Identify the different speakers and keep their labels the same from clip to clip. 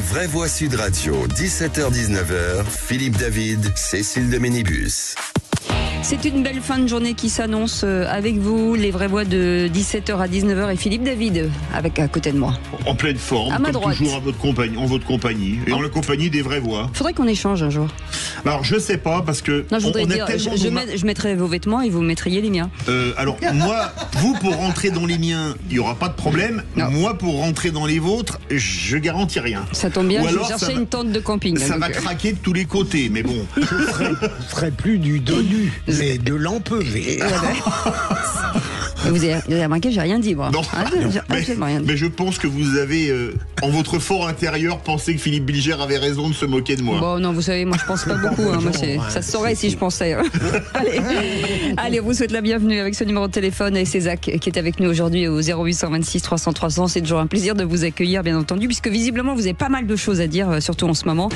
Speaker 1: vraies voix Sud Radio, 17h-19h, Philippe David, Cécile de Ménibus.
Speaker 2: C'est une belle fin de journée qui s'annonce avec vous, les vraies voix de 17h à 19h et Philippe David avec à côté de moi.
Speaker 3: En pleine forme,
Speaker 2: à ma
Speaker 3: comme
Speaker 2: droite.
Speaker 3: toujours en votre compagnie et en la compagnie des vraies voix.
Speaker 2: Faudrait qu'on échange un jour.
Speaker 3: Alors je sais pas parce que
Speaker 2: non, je voudrais dire,
Speaker 3: tellement
Speaker 2: je mettrai vos vêtements et vous mettriez les miens.
Speaker 3: Alors moi, vous pour rentrer dans les miens, il y aura pas de problème.
Speaker 2: Non.
Speaker 3: Moi pour rentrer dans les vôtres, je garantis rien.
Speaker 2: Ça tombe bien,
Speaker 3: Ou
Speaker 2: je
Speaker 3: alors,
Speaker 2: cherchais
Speaker 3: ça
Speaker 2: une tente de camping.
Speaker 3: Ça va craquer de tous les côtés, mais bon.
Speaker 4: Je ferai plus du dos nu, mais de l'empeuvé.
Speaker 2: Vous avez remarqué, j'ai rien dit, moi.
Speaker 3: Non,
Speaker 2: J'ai absolument rien dit.
Speaker 3: mais je pense que vous avez, en votre fort intérieur, pensé que Philippe Bilger avait raison de se moquer de moi.
Speaker 2: Bon, non, vous savez, moi je pense pas beaucoup. Moi, ça se saurait si je pensais. Allez, on vous souhaite la bienvenue avec ce numéro de téléphone et c'est Zach qui est avec nous aujourd'hui au 0826 300 300. C'est toujours un plaisir de vous accueillir, bien entendu, puisque visiblement vous avez pas mal de choses à dire, surtout en ce moment.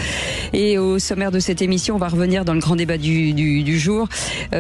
Speaker 2: Et au sommaire de cette émission, on va revenir dans le grand débat du jour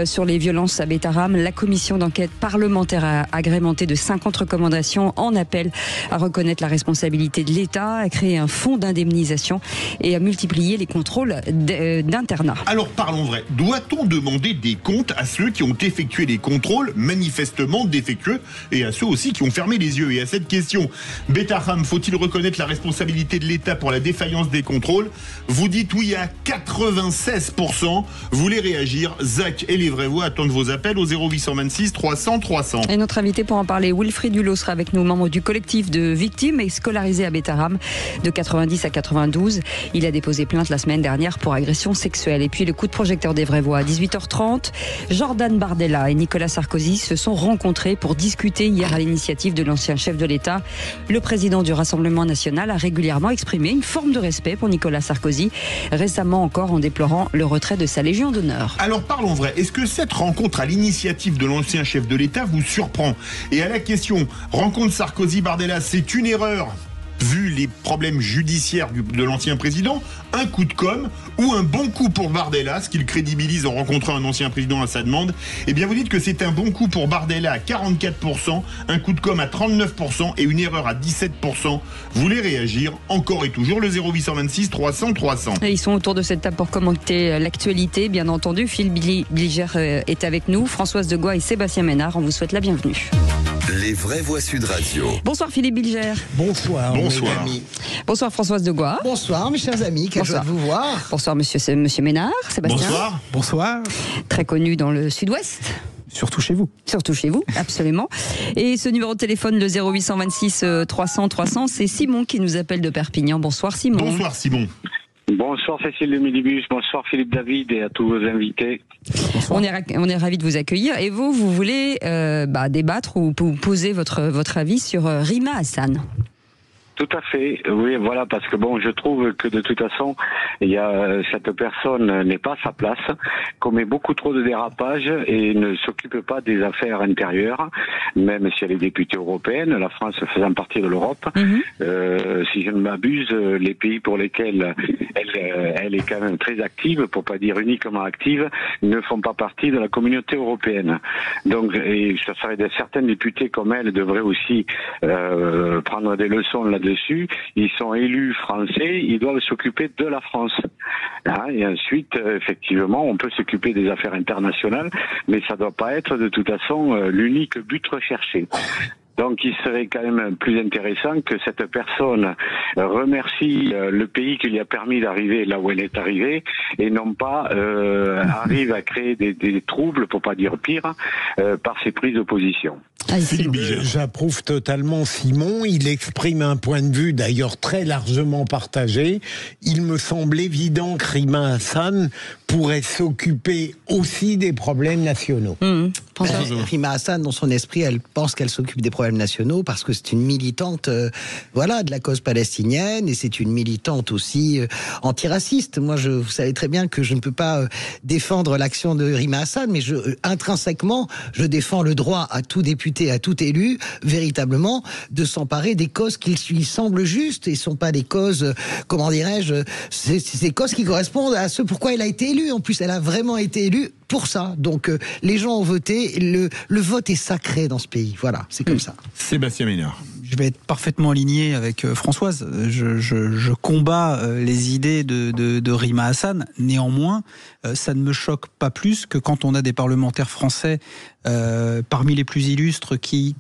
Speaker 2: sur les violences à Betaram. La commission d'enquête parlementaire a agrémenté de 50 recommandations en appel à reconnaître la responsabilité de l'État, à créer un fonds d'indemnisation et à multiplier les contrôles d'internat.
Speaker 3: Alors parlons vrai, doit-on demander des comptes à ceux qui ont effectué les contrôles manifestement défectueux et à ceux aussi qui ont fermé les yeux? Et à cette question, Betaram, faut-il reconnaître la responsabilité de l'État pour la défaillance des contrôles? Vous dites oui à 96%. Vous voulez réagir? Zach et les vraies voix attendent vos appels au 0826 300 300.
Speaker 2: Et notre invité pour en parler, Wilfried Hulot, sera avec nous, membre du collectif de victimes et scolarisé à Betaram de 90 à 92. Il a déposé plainte la semaine dernière pour agression sexuelle. Et puis le coup de projecteur des vraies voix à 18h30. Jordan Bardella et Nicolas Sarkozy se sont rencontrés pour discuter hier à l'initiative de l'ancien chef de l'État. Le président du Rassemblement national a régulièrement exprimé une forme de respect pour Nicolas Sarkozy, récemment encore en déplorant le retrait de sa Légion d'honneur.
Speaker 3: Alors parlons vrai, est-ce que cette rencontre à l'initiative de l'ancien chef de l'État vous surprend? Et à la question, rencontre Sarkozy-Bardella, c'est une erreur vu les problèmes judiciaires de l'ancien président, un coup de com' ou un bon coup pour Bardella, ce qu'il crédibilise en rencontrant un ancien président à sa demande? Eh bien vous dites que c'est un bon coup pour Bardella à 44%, un coup de com' à 39% et une erreur à 17%. Vous voulez réagir? Encore et toujours le 0826 300 300.
Speaker 2: Et ils sont autour de cette table pour commenter l'actualité, bien entendu. Philippe Bilger est avec nous, Françoise Degois et Sébastien Ménard. On vous souhaite la bienvenue.
Speaker 1: Les vraies voix Sud Radio.
Speaker 2: Bonsoir Philippe Bilger.
Speaker 4: Bonsoir.
Speaker 3: Bonsoir.
Speaker 4: Mes amis.
Speaker 2: Bonsoir Françoise Degois.
Speaker 5: Bonsoir mes chers amis, quelle joie de vous voir.
Speaker 2: Bonsoir monsieur Ménard, Sébastien.
Speaker 3: Bonsoir.
Speaker 4: Bonsoir.
Speaker 2: Très connu dans le sud-ouest.
Speaker 4: Surtout chez vous.
Speaker 2: Surtout chez vous, absolument. Et ce numéro de téléphone, le 0826 300 300, c'est Simon qui nous appelle de Perpignan. Bonsoir Simon.
Speaker 3: Bonsoir Simon.
Speaker 6: Bonsoir Cécile de Ménibus, bonsoir Philippe David et à tous vos invités.
Speaker 2: On est ravis de vous accueillir. Et vous voulez débattre ou poser votre avis sur Rima Hassan.
Speaker 6: Tout à fait, oui, voilà, parce que bon, je trouve que de toute façon, cette personne n'est pas à sa place, commet beaucoup trop de dérapages et ne s'occupe pas des affaires intérieures, même si elle est députée européenne, la France faisant partie de l'Europe. Si je ne m'abuse, les pays pour lesquels elle est quand même très active, pour pas dire uniquement active, ne font pas partie de la communauté européenne. Donc, et ça serait certains députés comme elle devraient aussi prendre des leçons là-dessus. Ils sont élus français, ils doivent s'occuper de la France. Et ensuite, effectivement, on peut s'occuper des affaires internationales, mais ça ne doit pas être de toute façon l'unique but recherché. Donc il serait quand même plus intéressant que cette personne remercie le pays qui lui a permis d'arriver là où elle est arrivée et non pas arrive à créer des troubles, pour pas dire pire, par ses prises de position.
Speaker 4: J'approuve totalement Simon. Il exprime un point de vue d'ailleurs très largement partagé. Il me semble évident que Rima Hassan pourrait s'occuper aussi des problèmes nationaux.
Speaker 5: Rima Hassan, dans son esprit, elle pense qu'elle s'occupe des problèmes nationaux parce que c'est une militante de la cause palestinienne et c'est une militante aussi antiraciste. Moi, vous savez très bien que je ne peux pas défendre l'action de Rima Hassan, mais intrinsèquement, je défends le droit à tout député, à tout élu, véritablement, de s'emparer des causes qui lui semblent justes et ne sont pas des causes, comment dirais-je, c'est des causes qui correspondent à ce pourquoi elle a été élue. En plus, elle a vraiment été élue pour ça. Donc, les gens ont voté. Le vote est sacré dans ce pays. Voilà, c'est comme ça.
Speaker 3: Sébastien Ménard.
Speaker 7: Je vais être parfaitement aligné avec Françoise. Je combats les idées de Rima Hassan. Néanmoins, ça ne me choque pas plus que quand on a des parlementaires français parmi les plus illustres qui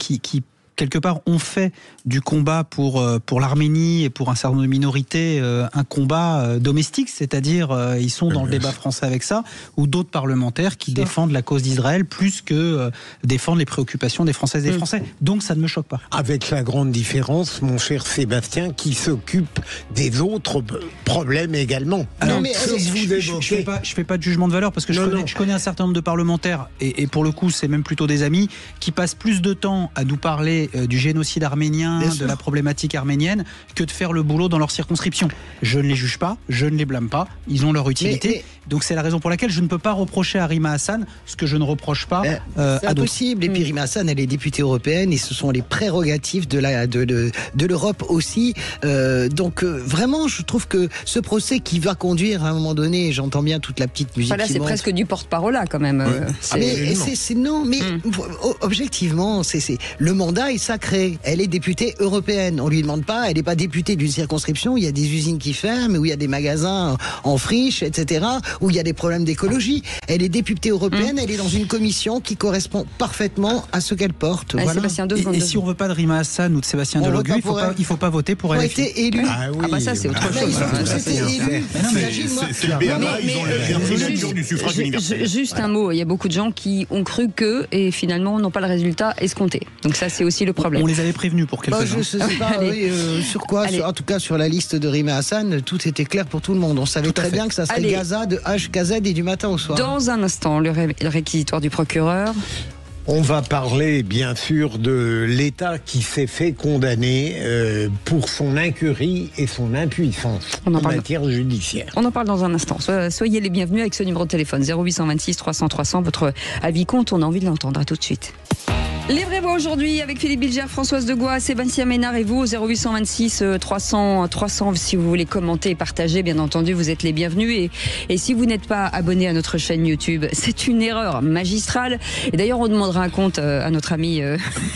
Speaker 7: quelque part, ont fait du combat pour l'Arménie et pour un certain nombre de minorités un combat domestique, c'est-à-dire ils sont dans le débat français avec ça, ou d'autres parlementaires qui défendent la cause d'Israël plus que défendent les préoccupations des Françaises et des Français. Donc ça ne me choque pas.
Speaker 4: Avec la grande différence, mon cher Sébastien, qui s'occupe des autres problèmes également.
Speaker 7: Alors, je fais pas de jugement de valeur parce que je connais un certain nombre de parlementaires et pour le coup c'est même plutôt des amis qui passent plus de temps à nous parler du génocide arménien, de la problématique arménienne, que de faire le boulot dans leur circonscription. Je ne les juge pas, je ne les blâme pas, ils ont leur utilité. Donc c'est la raison pour laquelle je ne peux pas reprocher à Rima Hassan ce que je ne reproche pas à d'autres.
Speaker 5: C'est impossible. Et puis Rima Hassan, elle est députée européenne et ce sont les prérogatives de l'Europe aussi. Donc vraiment, je trouve que ce procès qui va conduire à un moment donné, j'entends bien toute la petite musique.
Speaker 2: Là, c'est presque du porte-parole là quand même.
Speaker 5: Objectivement, le mandat est sacré. Elle est députée européenne. On lui demande pas. Elle n'est pas députée d'une circonscription où il y a des usines qui ferment, où il y a des magasins en friche, etc., où il y a des problèmes d'écologie. Elle est députée européenne. Elle est dans une commission qui correspond parfaitement à ce qu'elle porte.
Speaker 2: Allez,
Speaker 5: voilà.
Speaker 2: Sébastien,
Speaker 7: et si on veut pas de Rima Hassan ou de Sébastien Delogu, il faut pas voter pour elle.
Speaker 5: On a été élu.
Speaker 2: Ça c'est autre chose.
Speaker 3: C'est le BABA, ils ont la signature du suffrage universel.
Speaker 2: Juste un mot, il y a beaucoup de gens qui ont cru que et finalement n'ont pas le résultat escompté. Donc ça c'est aussi le problème.
Speaker 7: On les avait prévenus pour quelque chose.
Speaker 5: Je sais pas sur quoi, en tout cas sur la liste de Rima Hassan, tout était clair pour tout le monde. On savait très bien que ça serait Gaza de HKZ et du matin au soir.
Speaker 2: Dans un instant, le réquisitoire du procureur.
Speaker 4: On va parler bien sûr de l'État qui s'est fait condamner pour son incurie et son impuissance en matière judiciaire.
Speaker 2: On en parle dans un instant. Soyez les bienvenus avec ce numéro de téléphone 0826 300 300. Votre avis compte, on a envie de l'entendre. À tout de suite. Les vraies voix aujourd'hui avec Philippe Bilger, Françoise Degois, Sébastien Ménard et vous au 0826 300 300. Si vous voulez commenter et partager, bien entendu, vous êtes les bienvenus. Et si vous n'êtes pas abonné à notre chaîne YouTube, c'est une erreur magistrale. Et d'ailleurs, on demandera un compte à notre ami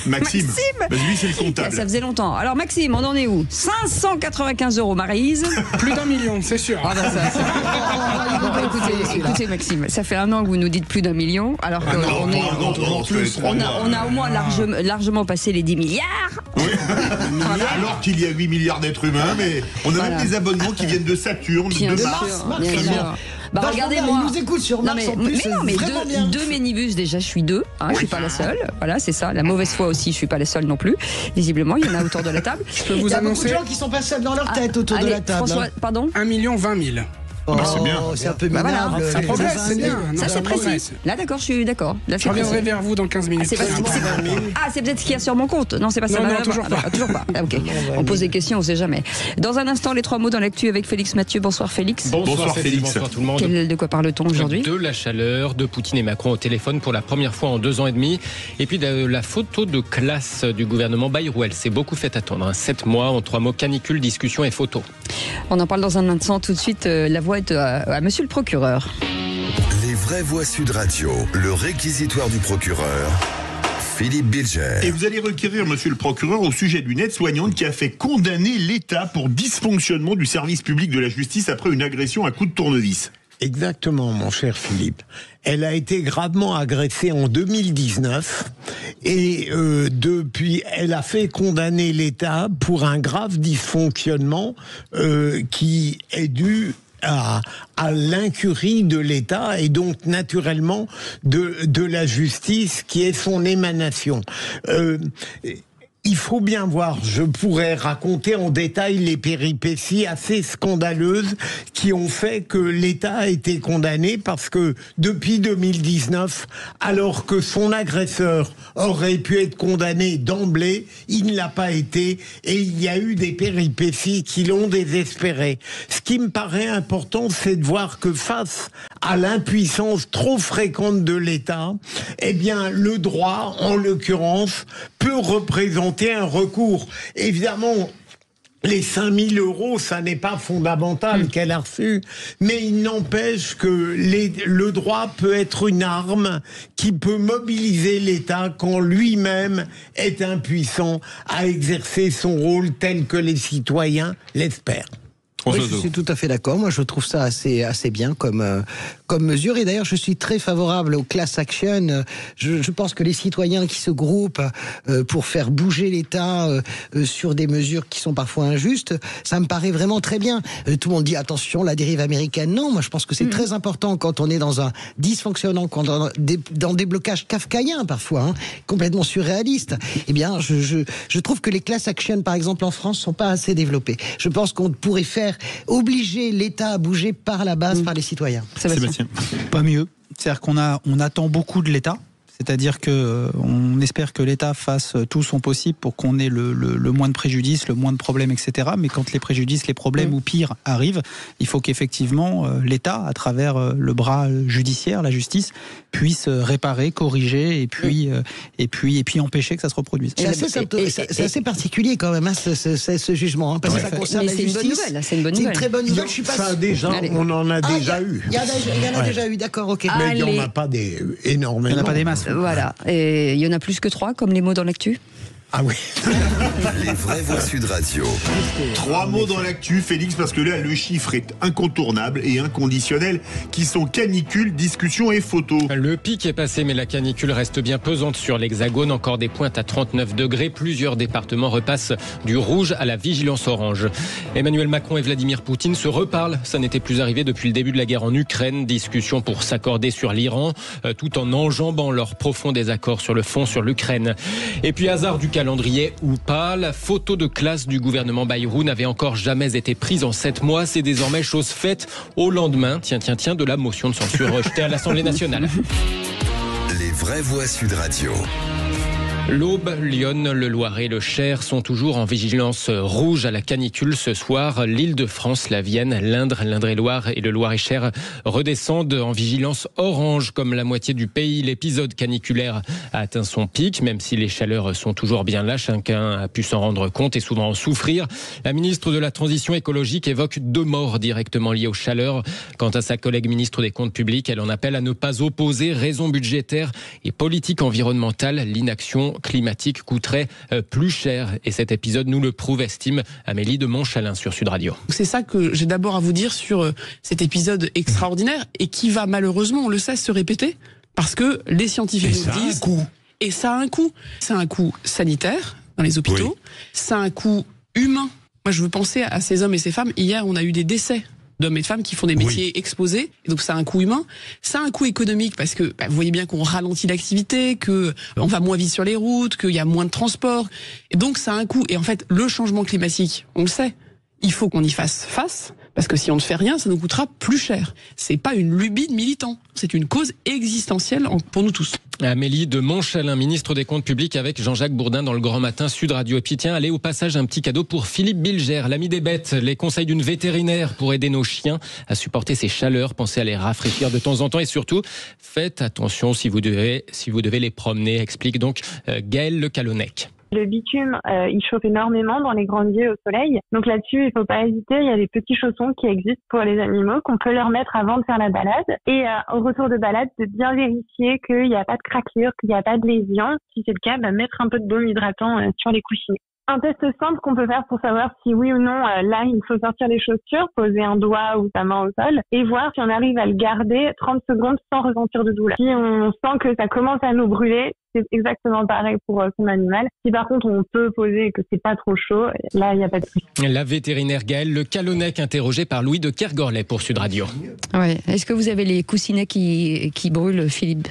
Speaker 3: Maxime. Lui, c'est le comptable.
Speaker 2: Ça faisait longtemps. Alors Maxime, on en est où? 595 €, Maryse.
Speaker 8: Plus d'1 million, c'est sûr.
Speaker 2: Écoutez Maxime, ça fait 1 an que vous nous dites plus d'1 million, alors qu'on on a au moins largement passé les 10 milliards.
Speaker 3: Oui. Alors qu'il y a 8 milliards d'êtres humains, mais on a même des abonnements qui viennent de Saturne, de Mars.
Speaker 2: Regardez-moi.
Speaker 5: Ils nous écoutent sur Mars en plus.
Speaker 2: Mais deux minibus déjà, je suis deux. Je suis pas la seule. Voilà, c'est ça. La mauvaise foi aussi, je suis pas la seule non plus. Visiblement, il y en a autour de la table.
Speaker 8: Je peux vous
Speaker 5: il y a
Speaker 8: annoncer.
Speaker 5: Beaucoup de gens qui sont pas seuls dans leur tête autour de la table.
Speaker 2: François, pardon.
Speaker 8: 1 20 000.
Speaker 3: C'est bien.
Speaker 5: C'est un peu minable.
Speaker 8: Ça progresse, c'est bien.
Speaker 2: Ça, c'est précis. Là, d'accord, je suis d'accord.
Speaker 8: Je reviendrai vers vous dans 15 minutes.
Speaker 2: C'est peut-être ce qu'il y a sur mon compte. Non, c'est pas ça.
Speaker 8: Non, toujours pas.
Speaker 2: Toujours pas. Ok. On pose des questions, on sait jamais. Dans un instant, les 3 mots dans l'actu avec Félix Mathieu. Bonsoir Félix.
Speaker 3: Bonsoir Félix.
Speaker 9: Bonsoir tout le monde.
Speaker 2: De quoi parle-t-on aujourd'hui?
Speaker 9: De la chaleur, de Poutine et Macron au téléphone pour la première fois en 2 ans et demi. Et puis de la photo de classe du gouvernement Bayrou. Elle s'est beaucoup fait attendre. 7 mois en 3 mots, canicule, discussion et photo.
Speaker 2: On en parle dans un instant. Tout de suite, la voix est à monsieur le procureur.
Speaker 1: Les vraies voix Sud Radio, le réquisitoire du procureur. Philippe Bilger.
Speaker 3: Et vous allez requérir, monsieur le procureur, au sujet d'une aide-soignante qui a fait condamner l'État pour dysfonctionnement du service public de la justice après une agression à coups de tournevis.
Speaker 4: Exactement, mon cher Philippe. Elle a été gravement agressée en 2019 et depuis, elle a fait condamner l'État pour un grave dysfonctionnement qui est dû à l'incurie de l'État et donc naturellement de la justice qui est son émanation. Il faut bien voir, je pourrais raconter en détail les péripéties assez scandaleuses qui ont fait que l'État a été condamné parce que depuis 2019, alors que son agresseur aurait pu être condamné d'emblée, il ne l'a pas été et il y a eu des péripéties qui l'ont désespéré. Ce qui me paraît important, c'est de voir que face à l'impuissance trop fréquente de l'État, eh bien, le droit, en l'occurrence, peut représenter un recours. Évidemment, Les 5 000 euros, ça n'est pas fondamental qu'elle a reçu, mais il n'empêche que le droit peut être une arme qui peut mobiliser l'État quand lui-même est impuissant à exercer son rôle tel que les citoyens l'espèrent.
Speaker 5: Oui, je suis tout à fait d'accord. Moi, je trouve ça assez bien comme mesure. Et d'ailleurs, je suis très favorable au class action. Je pense que les citoyens qui se groupent pour faire bouger l'État sur des mesures qui sont parfois injustes, ça me paraît vraiment très bien. Tout le monde dit attention, la dérive américaine. Non, moi, je pense que c'est très important quand on est dans un dysfonctionnement, quand on est dans des blocages kafkaïens parfois, complètement surréalistes. Eh bien, je trouve que les class action, par exemple, en France, sont pas assez développés. Je pense qu'on pourrait obliger l'État à bouger par la base, par les citoyens.
Speaker 3: Sébastien.
Speaker 7: Pas mieux. C'est-à-dire qu'on attend beaucoup de l'État. C'est-à-dire qu'on espère que l'État fasse tout son possible pour qu'on ait le moins de préjudices, le moins de problèmes, etc. Mais quand les préjudices, les problèmes ou pire arrivent, il faut qu'effectivement l'État, à travers le bras judiciaire, la justice, puisse réparer, corriger et puis empêcher que ça se reproduise.
Speaker 5: C'est assez particulier quand même, ce jugement, parce que ça concerne la justice.
Speaker 2: C'est une bonne nouvelle.
Speaker 5: C'est une très bonne nouvelle. Je suis pas
Speaker 4: ça déjà, on en a déjà eu.
Speaker 5: Il y en a déjà eu, d'accord, ok.
Speaker 4: Mais il n'y en a pas énormément.
Speaker 7: Il n'y en a pas des masses.
Speaker 2: Voilà. Et il y en a plus que 3, comme les mots dans l'actu.
Speaker 4: Ah oui.
Speaker 1: Les vraies voix Sud Radio.
Speaker 3: 3 mots dans l'actu, Félix, parce que là, le chiffre est incontournable et inconditionnel, qui sont canicule, discussion et photo.
Speaker 9: Le pic est passé, mais la canicule reste bien pesante sur l'Hexagone. Encore des pointes à 39 degrés. Plusieurs départements repassent du rouge à la vigilance orange. Emmanuel Macron et Vladimir Poutine se reparlent. Ça n'était plus arrivé depuis le début de la guerre en Ukraine. Discussion pour s'accorder sur l'Iran, tout en enjambant leur profond désaccord sur le fond sur l'Ukraine. Et puis, hasard du calendrier ou pas, la photo de classe du gouvernement Bayrou n'avait encore jamais été prise en 7 mois. C'est désormais chose faite au lendemain, de la motion de censure rejetée à l'Assemblée nationale.
Speaker 1: Les vraies voix Sud Radio.
Speaker 9: L'Aube, Lyon, le Loiret, le Cher sont toujours en vigilance rouge à la canicule ce soir. L'Île-de-France, la Vienne, l'Indre, l'Indre-et-Loire et le Loir-et-Cher redescendent en vigilance orange comme la moitié du pays. L'épisode caniculaire a atteint son pic, même si les chaleurs sont toujours bien là. Chacun a pu s'en rendre compte et souvent en souffrir. La ministre de la Transition écologique évoque 2 morts directement liées aux chaleurs. Quant à sa collègue ministre des Comptes publics, elle en appelle à ne pas opposer raisons budgétaires et politique environnementale. L'inaction climatique coûterait plus cher. Et cet épisode nous le prouve, estime Amélie de Montchalin sur Sud Radio.
Speaker 10: C'est ça que j'ai d'abord à vous dire sur cet épisode extraordinaire et qui va malheureusement, on le sait, se répéter parce que les scientifiques nous disent... Et ça a un coût. Ça a un coût sanitaire dans les hôpitaux. Oui. Ça a un coût humain. Moi, je veux penser à ces hommes et ces femmes. Hier, on a eu des décès d'hommes et de femmes qui font des métiers exposés. Et donc, ça a un coût humain. Ça a un coût économique parce que vous voyez bien qu'on ralentit l'activité, qu'on va moins vite sur les routes, qu'il y a moins de transport. Et donc, ça a un coût. Et en fait, le changement climatique, on le sait, il faut qu'on y fasse face. Parce que si on ne fait rien, ça nous coûtera plus cher. C'est pas une lubie de militants. C'est une cause existentielle pour nous tous.
Speaker 9: Amélie de Montchalin, ministre des Comptes publics avec Jean-Jacques Bourdin dans le Grand Matin Sud Radio. Et puis tiens, allez au passage un petit cadeau pour Philippe Bilger, l'ami des bêtes. Les conseils d'une vétérinaire pour aider nos chiens à supporter ces chaleurs. Pensez à les rafraîchir de temps en temps et surtout, faites attention si vous devez les promener, explique donc Gaël Le Calonnec.
Speaker 11: Le bitume, il chauffe énormément dans les grandes villes au soleil. Donc là-dessus, il faut pas hésiter. Il y a des petits chaussons qui existent pour les animaux qu'on peut leur mettre avant de faire la balade. Et au retour de balade, de bien vérifier qu'il n'y a pas de craquelure, qu'il n'y a pas de lésion. Si c'est le cas, mettre un peu de baume hydratant sur les coussinets. Un test simple qu'on peut faire pour savoir si oui ou non, là, il faut sortir les chaussures, poser un doigt ou sa main au sol et voir si on arrive à le garder 30 secondes sans ressentir de douleur. Si on sent que ça commence à nous brûler, c'est exactement pareil pour son animal. Si par contre on peut poser et que c'est pas trop chaud, là, il n'y a pas de souci.
Speaker 9: La vétérinaire Gaëlle Le Calonnec, interrogée par Louis de Kergorlet pour Sud Radio.
Speaker 2: Ouais. Est-ce que vous avez les coussinets qui brûlent, Philippe?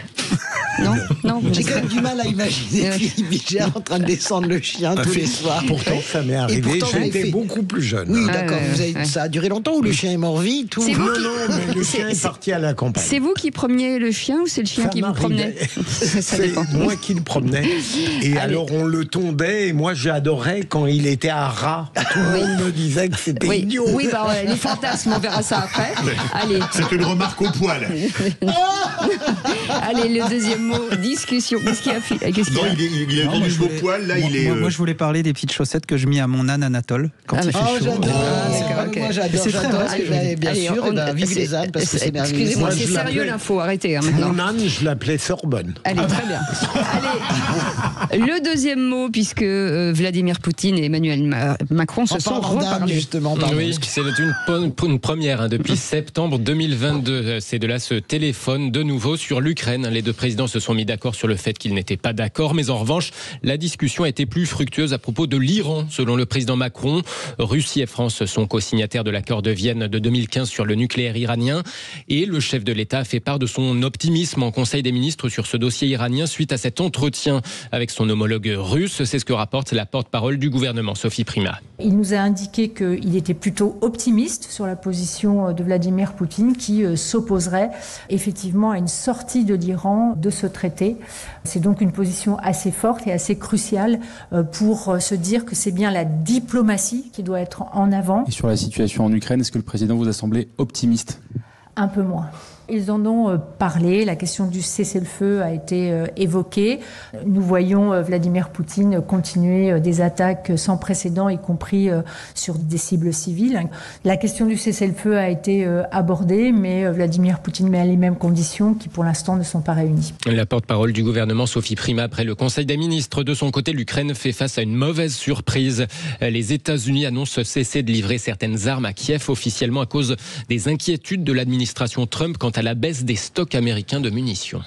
Speaker 2: Non.
Speaker 5: J'ai quand même du mal à imaginer Philippe Bilger en train de descendre le chien tous les soirs.
Speaker 4: Pourtant, ça m'est arrivé. J'étais beaucoup plus jeune.
Speaker 5: Oui, d'accord. Ça a duré longtemps ou le chien est mort vite ou...
Speaker 4: Non, mais le chien est parti à la campagne.
Speaker 2: C'est vous qui preniez le chien ou c'est le chien qui vous promenait? Ça dépend.
Speaker 4: Moi, moi qui le promenais. Et alors on le tondait, et moi j'adorais quand il était à ras. Tout le monde me disait que c'était idiot.
Speaker 2: Oui, les fantasmes, on verra ça après. Allez.
Speaker 3: C'est une remarque au poil.
Speaker 2: Allez, le deuxième mot, discussion. Qu'est-ce qu'il y a,
Speaker 3: il a entendu au poil, là il est...
Speaker 7: Moi je voulais parler des petites chaussettes que je mets à mon âne Anatole quand il fait chaud.
Speaker 5: Moi j'adore ce que j'avais, bien sûr. Vive les ânes, parce que c'est merveilleux.
Speaker 2: Excusez-moi, c'est sérieux l'info, arrêtez maintenant.
Speaker 4: Mon âne, je l'appelais Sorbonne.
Speaker 2: Allez, très bien. Allez, le deuxième mot, puisque Vladimir Poutine et Emmanuel Macron se sont reparlés.
Speaker 5: Justement,
Speaker 9: oui, c'est une première depuis septembre 2022. C'est de là ce téléphone de nouveau sur l'Ukraine. Les deux présidents se sont mis d'accord sur le fait qu'ils n'étaient pas d'accord, mais en revanche, la discussion a été plus fructueuse à propos de l'Iran, selon le président Macron. Russie et France sont co-signataires de l'accord de Vienne de 2015 sur le nucléaire iranien. Et le chef de l'État a fait part de son optimisme en Conseil des ministres sur ce dossier iranien suite à cet entretien avec son homologue russe. C'est ce que rapporte la porte-parole du gouvernement, Sophie Primas.
Speaker 12: Il nous a indiqué qu'il était plutôt optimiste sur la position de Vladimir Poutine qui s'opposerait effectivement à une sortie de l'Iran de ce traité. C'est donc une position assez forte et assez cruciale pour se dire que c'est bien la diplomatie qui doit être en avant.
Speaker 13: Et sur la situation en Ukraine, est-ce que le président vous a semblé optimiste ?
Speaker 12: Un peu moins. Ils en ont parlé, la question du cessez-le-feu a été évoquée. Nous voyons Vladimir Poutine continuer des attaques sans précédent, y compris sur des cibles civiles. La question du cessez-le-feu a été abordée, mais Vladimir Poutine met à les mêmes conditions qui pour l'instant ne sont pas réunies.
Speaker 9: La porte-parole du gouvernement, Sophie Primas, après le Conseil des ministres. De son côté, l'Ukraine fait face à une mauvaise surprise. Les États-Unis annoncent cesser de livrer certaines armes à Kiev officiellement à cause des inquiétudes de l'administration Trump quant à la baisse des stocks américains de munitions.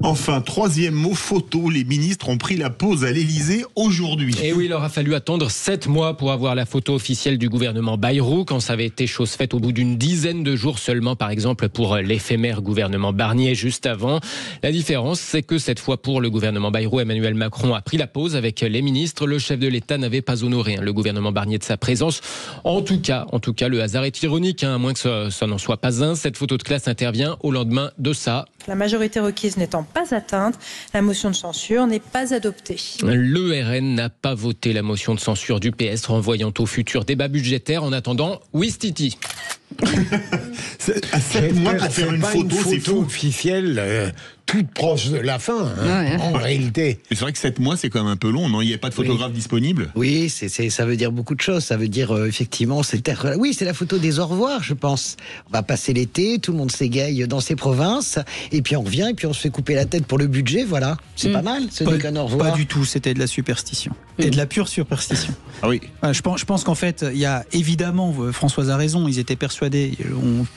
Speaker 3: Enfin, troisième mot, photo. Les ministres ont pris la pause à l'Elysée aujourd'hui.
Speaker 9: Et oui, il leur a fallu attendre 7 mois pour avoir la photo officielle du gouvernement Bayrou, quand ça avait été chose faite au bout d'une dizaine de jours seulement, par exemple pour l'éphémère gouvernement Barnier juste avant. La différence, c'est que cette fois pour le gouvernement Bayrou, Emmanuel Macron a pris la pause avec les ministres. Le chef de l'État n'avait pas honoré le gouvernement Barnier de sa présence. En tout cas, le hasard est ironique, à moins que ça n'en soit pas un. Cette photo de classe intervient au lendemain de ça.
Speaker 14: La majorité requise n'étant pas atteinte, la motion de censure n'est pas adoptée.
Speaker 9: Le RN n'a pas voté la motion de censure du PS, renvoyant au futur débat budgétaire. En attendant, Ouistiti.
Speaker 3: À 7 mois pour faire une photo, c'est fou.
Speaker 4: Officielle, toute proche de la fin, en réalité.
Speaker 3: C'est vrai que 7 mois, c'est quand même un peu long, non ? Il n'y a pas de photographe disponible ?
Speaker 5: Oui, ça veut dire beaucoup de choses. Ça veut dire, effectivement, c'est la photo des au revoir, je pense. On va passer l'été, tout le monde s'égaye dans ses provinces, et puis on revient, et puis on se fait couper la tête pour le budget, voilà. C'est pas mal, ce n'est qu'un au revoir.
Speaker 7: Pas du tout, c'était de la superstition. Et de la pure superstition.
Speaker 3: Ah oui.
Speaker 7: Je pense qu'en fait, il y a évidemment, Françoise a raison, ils étaient persuadés,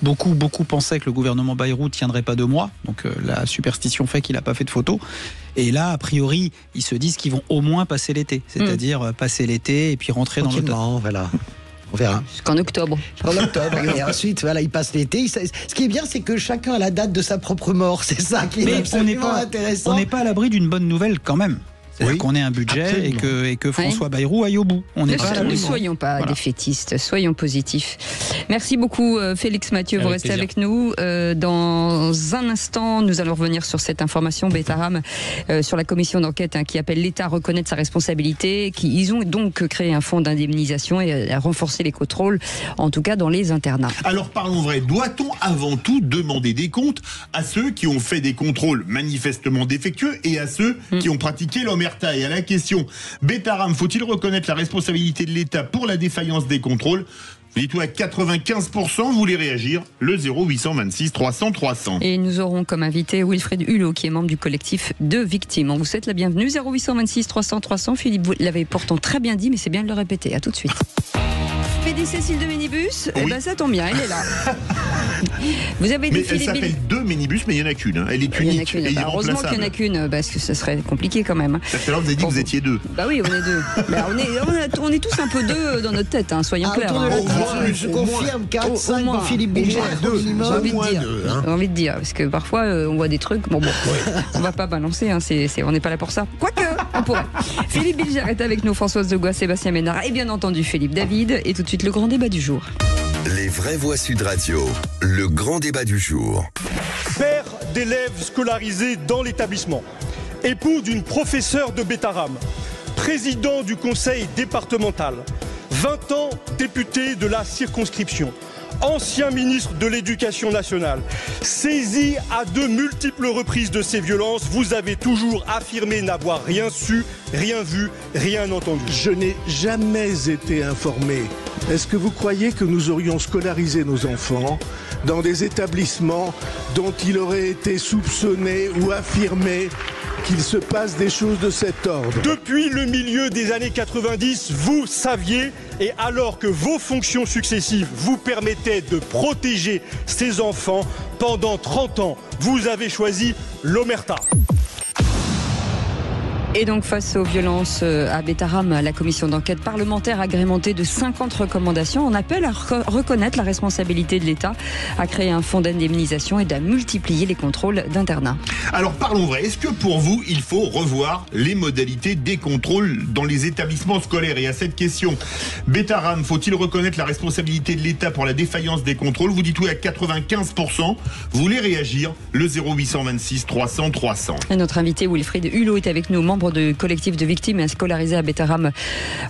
Speaker 7: beaucoup pensaient que le gouvernement Bayrou tiendrait pas 2 mois, donc la superstition fait qu'il n'a pas fait de photos. Et là, a priori, ils se disent qu'ils vont au moins passer l'été, c'est-à-dire passer l'été et puis rentrer dans l'automne.
Speaker 5: Voilà. On verra.
Speaker 2: Jusqu'en octobre.
Speaker 5: Et ensuite, voilà, il passe l'été. Ce qui est bien, c'est que chacun a la date de sa propre mort. C'est ça qui est absolument intéressant.
Speaker 7: On n'est pas à l'abri d'une bonne nouvelle quand même. C'est-à-dire qu'on ait un budget et que François Bayrou aille au bout.
Speaker 2: Ne soyons pas défaitistes, soyons positifs. Merci beaucoup Félix Mathieu, vous restez avec nous. Dans un instant, nous allons revenir sur cette information Betaram, sur la commission d'enquête qui appelle l'État à reconnaître sa responsabilité. Ils ont donc créé un fonds d'indemnisation et à renforcer les contrôles, en tout cas dans les internats.
Speaker 3: Alors parlons vrai, doit-on avant tout demander des comptes à ceux qui ont fait des contrôles manifestement défectueux et à ceux qui ont pratiqué l'omerta? Et à la question, Betaram, faut-il reconnaître la responsabilité de l'État pour la défaillance des contrôles? Dites-vous à 95%, vous voulez réagir, le 0826 300 300.
Speaker 2: Et nous aurons comme invité Wilfried Hulot, qui est membre du collectif de victimes. On vous souhaite la bienvenue, 0826 300 300. Philippe, vous l'avez pourtant très bien dit, mais c'est bien de le répéter. À tout de suite. PD Cécile de Minibus, oui. Ça tombe bien, elle est là. Vous avez dit
Speaker 3: elle s'appelle 2 Minibus, mais il n'y en a qu'une. Elle est unique et irremplaçable.
Speaker 2: Heureusement qu'il n'y en a qu'une, parce que ça serait compliqué quand même.
Speaker 3: Tout à l'heure, vous avez dit que vous étiez 2.
Speaker 2: Bah oui, on est 2. Bah, on est tous un peu 2 dans notre tête, soyons clairs.
Speaker 5: Je confirme 4, 5 pour Philippe Bilger.
Speaker 2: J'ai envie de dire, parce que parfois on voit des trucs, on va pas balancer, on n'est pas là pour ça. Quoique, on pourrait. Philippe Bilger est avec nous, Françoise Degois, Sébastien Ménard et bien entendu Philippe David. Et tout de suite, le grand débat du jour.
Speaker 1: Les vraies voix Sud Radio, le grand débat du jour.
Speaker 15: Père d'élèves scolarisés dans l'établissement. époux d'une professeure de Betaram, président du conseil départemental, 20 ans député de la circonscription, ancien ministre de l'Éducation nationale, saisi à de multiples reprises de ces violences, vous avez toujours affirmé n'avoir rien su, rien vu, rien entendu.
Speaker 16: Je n'ai jamais été informé. Est-ce que vous croyez que nous aurions scolarisé nos enfants dans des établissements dont il aurait été soupçonné ou affirmé qu'il se passe des choses de cet ordre?
Speaker 15: Depuis le milieu des années 90, vous saviez, et alors que vos fonctions successives vous permettaient de protéger ces enfants, pendant 30 ans, vous avez choisi l'omerta.
Speaker 2: Et donc face aux violences à Betaram, la commission d'enquête parlementaire agrémentée de 50 recommandations en appelle à reconnaître la responsabilité de l'État, à créer un fonds d'indemnisation et à multiplier les contrôles d'internat.
Speaker 3: Alors parlons vrai, est-ce que pour vous il faut revoir les modalités des contrôles dans les établissements scolaires? Et à cette question, Betaram, faut-il reconnaître la responsabilité de l'État pour la défaillance des contrôles? Vous dites oui à 95%, vous voulez réagir? Le 0826 300 300.
Speaker 2: Et notre invité Wilfried Hulot est avec nous, membre de collectif de victimes scolarisées à Betaram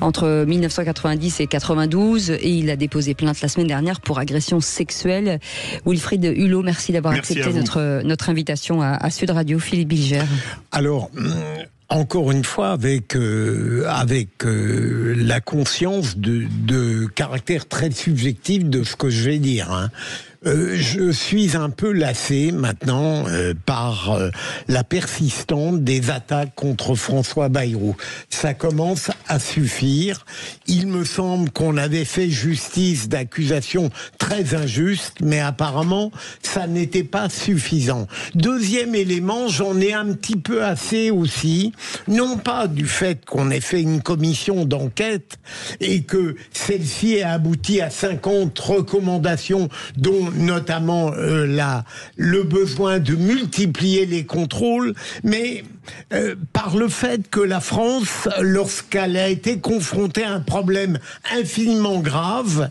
Speaker 2: entre 1990 et 92, et il a déposé plainte la semaine dernière pour agression sexuelle. Wilfried Hulot, merci d'avoir accepté notre invitation à Sud Radio. Philippe Bilger.
Speaker 4: Alors, encore une fois, avec la conscience de caractère très subjectif de ce que je vais dire, hein. Je suis un peu lassé maintenant par la persistance des attaques contre François Bayrou. Ça commence à suffire. Il me semble qu'on avait fait justice d'accusations très injustes, mais apparemment, ça n'était pas suffisant. Deuxième élément, j'en ai un petit peu assez aussi, non pas du fait qu'on ait fait une commission d'enquête et que celle-ci ait abouti à 50 recommandations, dont notamment le besoin de multiplier les contrôles, mais par le fait que la France, lorsqu'elle a été confrontée à un problème infiniment grave,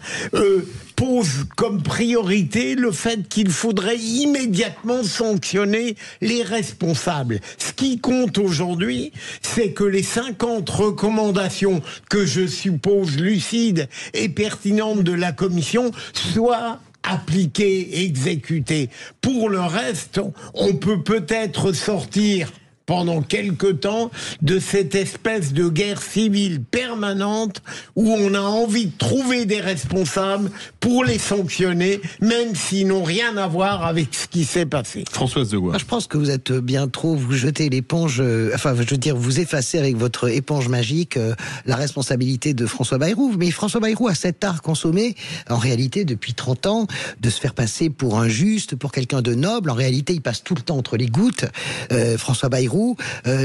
Speaker 4: pose comme priorité le fait qu'il faudrait immédiatement sanctionner les responsables. Ce qui compte aujourd'hui, c'est que les 50 recommandations que je suppose lucides et pertinentes de la Commission soient appliquées, exécutées. Pour le reste, on peut peut-être sortir pendant quelque temps de cette espèce de guerre civile permanente où on a envie de trouver des responsables pour les sanctionner, même s'ils n'ont rien à voir avec ce qui s'est passé.
Speaker 3: Françoise Degois.
Speaker 5: Je pense que vous êtes bien trop, vous jetez l'éponge, enfin je veux dire, vous effacez avec votre éponge magique la responsabilité de François Bayrou. Mais François Bayrou a cet art consommé, en réalité depuis 30 ans, de se faire passer pour un juste, pour quelqu'un de noble. En réalité, il passe tout le temps entre les gouttes. François Bayrou,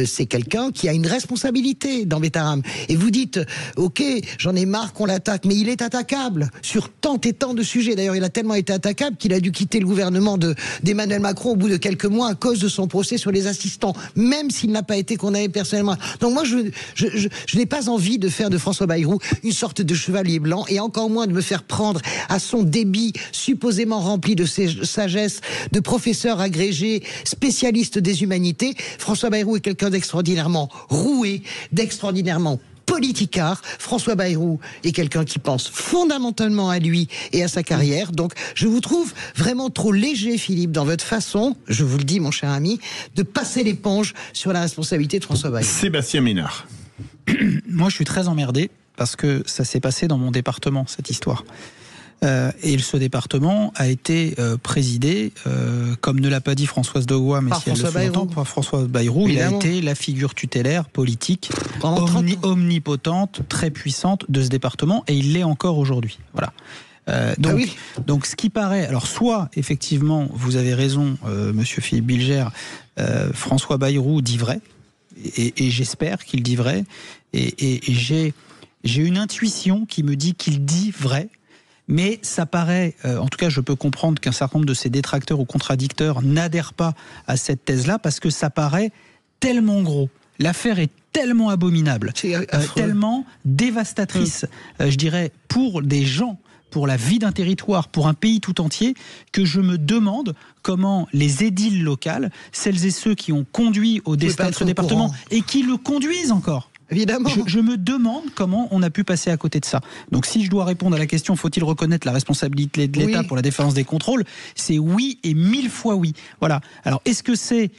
Speaker 5: c'est quelqu'un qui a une responsabilité dans Betaram. Et vous dites, ok, j'en ai marre qu'on l'attaque, mais il est attaquable sur tant et tant de sujets. D'ailleurs, il a tellement été attaquable qu'il a dû quitter le gouvernement d'Emmanuel Macron au bout de quelques mois à cause de son procès sur les assistants, même s'il n'a pas été condamné personnellement. Donc moi, je n'ai pas envie de faire de François Bayrou une sorte de chevalier blanc, et encore moins de me faire prendre à son débit supposément rempli de sagesse de professeur agrégé, spécialiste des humanités. François Bayrou est quelqu'un d'extraordinairement roué, d'extraordinairement politicard. François Bayrou est quelqu'un qui pense fondamentalement à lui et à sa carrière. Donc, je vous trouve vraiment trop léger, Philippe, dans votre façon, je vous le dis, mon cher ami, de passer l'éponge sur la responsabilité de François Bayrou.
Speaker 3: Sébastien Ménard.
Speaker 7: Moi, je suis très emmerdé parce que ça s'est passé dans mon département, cette histoire. Et ce département a été présidé, comme ne l'a pas dit Françoise Degois, mais si elle le sous-entend, par François Bayrou. Évidemment. Il a été la figure tutélaire politique omnipotente, très puissante de ce département, et il l'est encore aujourd'hui. Voilà. Donc ce qui paraît, alors soit effectivement vous avez raison, monsieur Philippe Bilger, François Bayrou dit vrai, et j'espère qu'il dit vrai, et j'ai une intuition qui me dit qu'il dit vrai. Mais ça paraît, en tout cas je peux comprendre qu'un certain nombre de ses détracteurs ou contradicteurs n'adhèrent pas à cette thèse-là, parce que ça paraît tellement gros. L'affaire est tellement abominable, tellement dévastatrice, je dirais, pour des gens, pour la vie d'un territoire, pour un pays tout entier, que je me demande comment les édiles locales, celles et ceux qui ont conduit au destin de ce département et qui le conduisent encore.
Speaker 5: Évidemment.
Speaker 7: Je me demande comment on a pu passer à côté de ça. Donc si je dois répondre à la question, faut-il reconnaître la responsabilité de l'État pour la défense des contrôles, c'est oui et 1000 fois oui. Voilà. Alors est-ce que c'est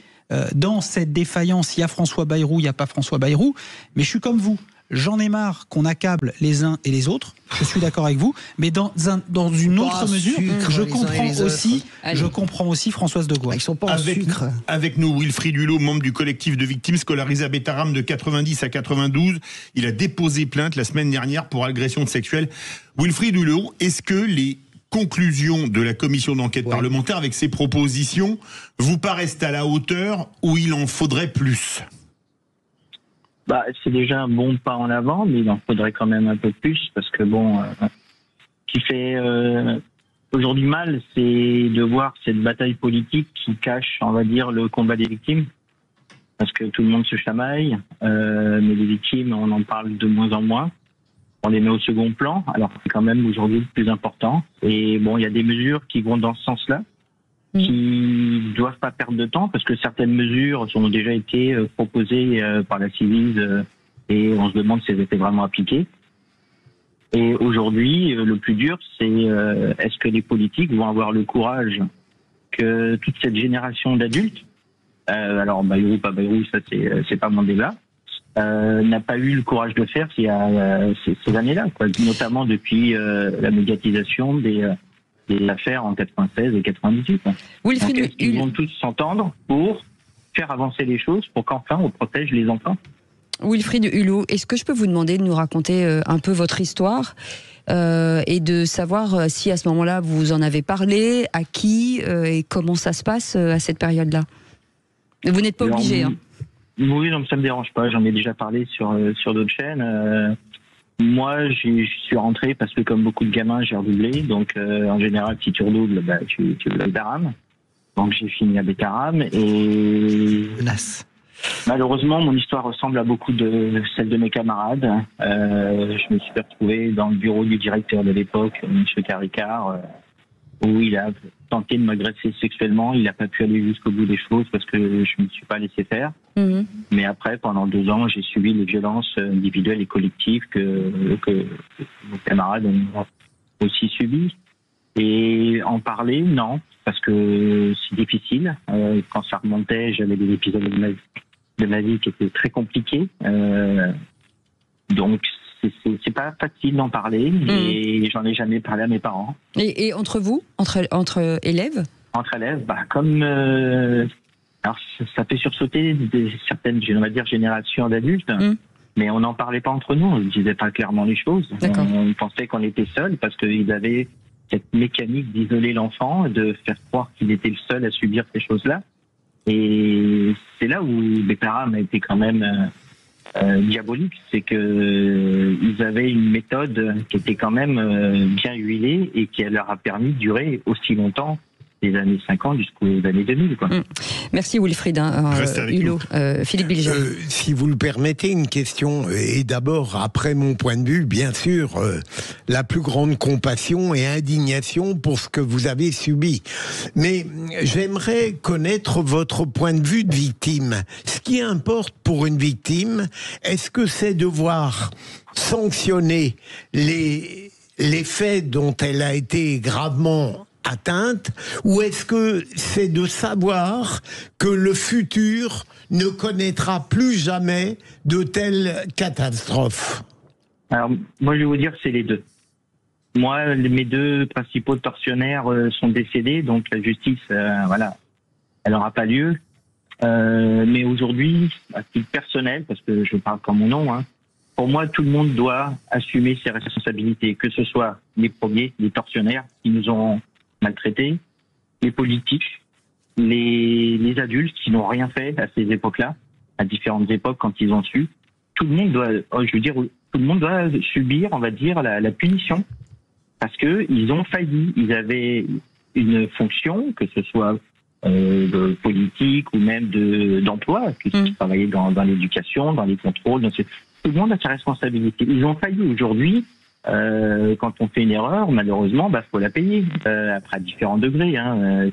Speaker 7: dans cette défaillance, il y a François Bayrou, il n'y a pas François Bayrou, mais je suis comme vous. J'en ai marre qu'on accable les uns et les autres. Je suis d'accord avec vous, mais dans une autre mesure, je comprends aussi Françoise de Gaulle.
Speaker 5: Ils sont pas en sucre.
Speaker 3: Avec nous, Wilfried Hulot, membre du collectif de victimes scolarisées à Bétarame de 90 à 92. Il a déposé plainte la semaine dernière pour agression sexuelle. Wilfried Hulot, est-ce que les conclusions de la commission d'enquête parlementaire avec ses propositions vous paraissent à la hauteur ou il en faudrait plus ?
Speaker 17: C'est déjà un bon pas en avant, mais il en faudrait quand même un peu plus, parce que ce qui fait aujourd'hui mal, c'est de voir cette bataille politique qui cache, on va dire, le combat des victimes, parce que tout le monde se chamaille, mais les victimes, on en parle de moins en moins, on les met au second plan, alors que c'est quand même aujourd'hui le plus important. Et il y a des mesures qui vont dans ce sens-là, qui ne doivent pas perdre de temps, parce que certaines mesures ont déjà été proposées par la Ciivise et on se demande si elles étaient vraiment appliquées. Et aujourd'hui, le plus dur, c'est est-ce que les politiques vont avoir le courage que toute cette génération d'adultes, alors Bayrou, pas Bayrou, ça c'est pas mon débat, n'a pas eu le courage de faire ces années-là, notamment depuis la médiatisation des affaires en 96 et 98. Donc, ils vont tous s'entendre pour faire avancer les choses, pour qu'enfin on protège les enfants.
Speaker 2: Wilfried Hulot, est-ce que je peux vous demander de nous raconter un peu votre histoire et de savoir si à ce moment-là vous en avez parlé, à qui et comment ça se passe à cette période-là? Vous n'êtes pas obligé.
Speaker 17: Oui, non, ça me dérange pas. J'en ai déjà parlé sur d'autres chaînes. Moi, je suis rentré parce que, comme beaucoup de gamins, j'ai redoublé. Donc, en général, si tu redoubles, tu vas à Bétarame. Donc, j'ai fini à Bétarame. Et malheureusement, mon histoire ressemble à beaucoup de celle de mes camarades. Je me suis retrouvé dans le bureau du directeur de l'époque, M. Caricard, où il a tenté de m'agresser sexuellement. Il n'a pas pu aller jusqu'au bout des choses parce que je ne me suis pas laissé faire. Mais après, pendant 2 ans, j'ai subi les violences individuelles et collectives que nos camarades ont aussi subies. Et en parler, non, parce que c'est difficile. Quand ça remontait, j'avais des épisodes de ma vie qui étaient très compliqués. Donc, c'est pas facile d'en parler, et j'en ai jamais parlé à mes parents.
Speaker 2: Et entre vous, entre élèves? Entre élèves,
Speaker 17: comme alors ça fait sursauter certaines, on va dire, générations d'adultes, mais on n'en parlait pas entre nous, on ne disait pas clairement les choses. On pensait qu'on était seuls parce qu'ils avaient cette mécanique d'isoler l'enfant, de faire croire qu'il était le seul à subir ces choses-là. Et c'est là où Bétarame a été quand même diabolique, c'est que ils avaient une méthode qui était quand même bien huilée et qui leur a permis de durer aussi longtemps, des années 50 jusqu'aux années 2000.
Speaker 2: Merci Wilfried Hulot. Philippe Bilger.
Speaker 4: Si vous le permettez, une question, et d'abord, après mon point de vue, bien sûr, la plus grande compassion et indignation pour ce que vous avez subi. Mais j'aimerais connaître votre point de vue de victime. Ce qui importe pour une victime, est-ce que c'est de voir sanctionner les faits dont elle a été gravement atteinte, ou est-ce que c'est de savoir que le futur ne connaîtra plus jamais de telles catastrophes?
Speaker 17: Alors, moi, je vais vous dire, c'est les deux. Moi, mes 2 principaux tortionnaires sont décédés, donc la justice, elle n'aura pas lieu. Mais aujourd'hui, à titre personnel, parce que je parle comme mon nom, pour moi, tout le monde doit assumer ses responsabilités, que ce soit les premiers, les tortionnaires qui nous ont maltraités, les politiques, les adultes qui n'ont rien fait à ces époques-là, à différentes époques quand ils ont su. Tout le monde doit, tout le monde doit subir, on va dire, la punition, parce que ils ont failli. Ils avaient une fonction, que ce soit de politique ou même d'emploi, qui travaillaient dans l'éducation, dans les contrôles. Tout le monde a sa responsabilité. Ils ont failli aujourd'hui. quand on fait une erreur, malheureusement, faut la payer. Après, à différents degrés,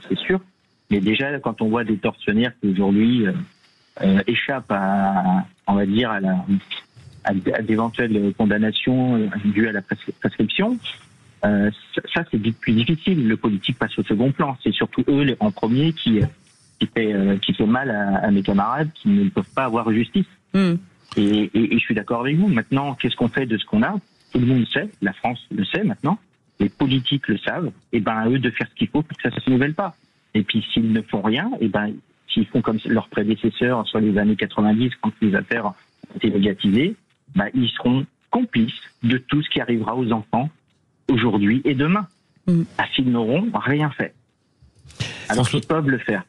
Speaker 17: c'est sûr. Mais déjà, quand on voit des tortionnaires qui aujourd'hui échappent on va dire, à d'éventuelles condamnations dues à la prescription, ça c'est plus difficile. Le politique passe au second plan. C'est surtout eux en premier qui fait mal à mes camarades qui ne peuvent pas avoir justice. Et je suis d'accord avec vous. Maintenant, qu'est-ce qu'on fait de ce qu'on a? Tout le monde le sait, la France le sait maintenant, les politiques le savent, et à eux de faire ce qu'il faut pour que ça ne se nouvelle pas. Et puis s'ils ne font rien, s'ils font comme leurs prédécesseurs sur les années 90, quand les affaires ont été médiatisées, ils seront complices de tout ce qui arrivera aux enfants aujourd'hui et demain. Parce qu'ils n'auront rien fait. Alors qu'ils peuvent le faire.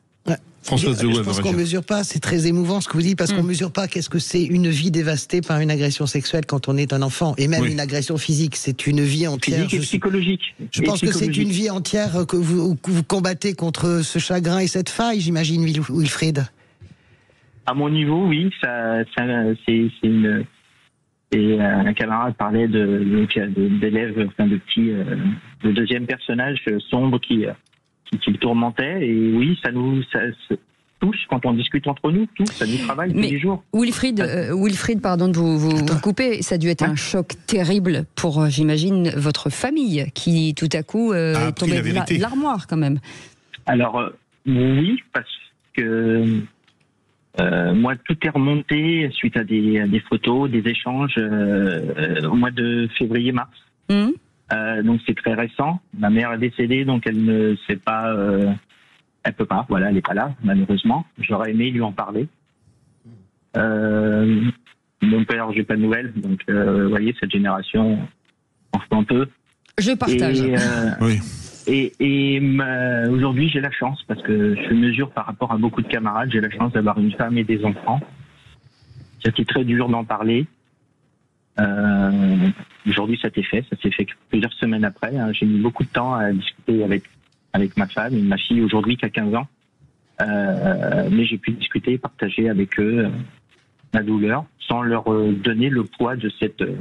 Speaker 5: Je pense qu'on ne mesure pas, c'est très émouvant ce que vous dites, parce qu'on ne mesure pas qu'est-ce que c'est une vie dévastée par une agression sexuelle quand on est un enfant, et même une agression physique, c'est une vie entière.
Speaker 17: Physique et psychologique.
Speaker 5: Je pense que c'est une vie entière que vous combattez contre ce chagrin et cette faille, j'imagine, Wilfried.
Speaker 17: À mon niveau, oui, c'est une... Et un camarade parlait d'élèves, de petits, de deuxième personnage sombre qui le tourmentait, et oui, ça touche quand on discute entre nous, ça nous travaille tous les jours.
Speaker 2: Wilfried, pardon de vous couper, ça a dû être un choc terrible pour, j'imagine, votre famille, qui tout à coup est tombée de l'armoire quand même. Alors,
Speaker 17: oui, parce que moi, tout est remonté suite à des photos, des échanges au mois de février-mars. Donc c'est très récent. Ma mère est décédée, donc elle ne sait pas, elle peut pas. Voilà, elle n'est pas là, malheureusement. J'aurais aimé lui en parler. Mon père, j'ai pas de nouvelles, donc vous voyez, cette génération, on se un peu.
Speaker 2: Je partage.
Speaker 17: Et aujourd'hui, j'ai la chance, parce que je mesure par rapport à beaucoup de camarades, j'ai la chance d'avoir une femme et des enfants. C'était très dur d'en parler. Aujourd'hui, ça s'est fait plusieurs semaines après. J'ai mis beaucoup de temps à discuter avec ma femme et ma fille aujourd'hui qui a 15 ans. Mais j'ai pu discuter et partager avec eux ma douleur sans leur donner le poids de cette... de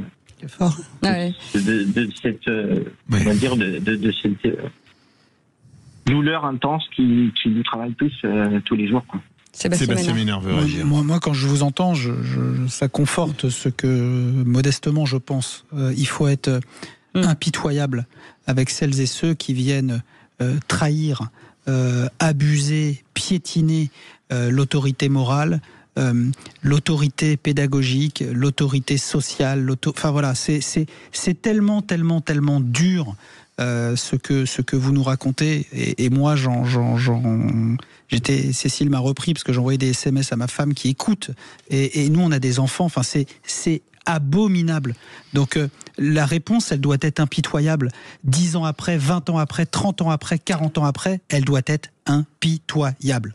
Speaker 17: cette douleur intense qui nous travaille tous les jours, quoi.
Speaker 3: Sébastien Ménard veut réagir.
Speaker 7: Moi, quand je vous entends, ça conforte ce que, modestement, je pense. Il faut être impitoyable avec celles et ceux qui viennent trahir, abuser, piétiner l'autorité morale, l'autorité pédagogique, l'autorité sociale. Enfin voilà, c'est tellement dur. Ce que vous nous racontez, et moi Cécile m'a repris parce que j'envoyais des SMS à ma femme qui écoute, et nous on a des enfants, enfin c'est abominable. Donc la réponse, elle doit être impitoyable. 10 ans après, 20 ans après, 30 ans après, 40 ans après, elle doit être impitoyable.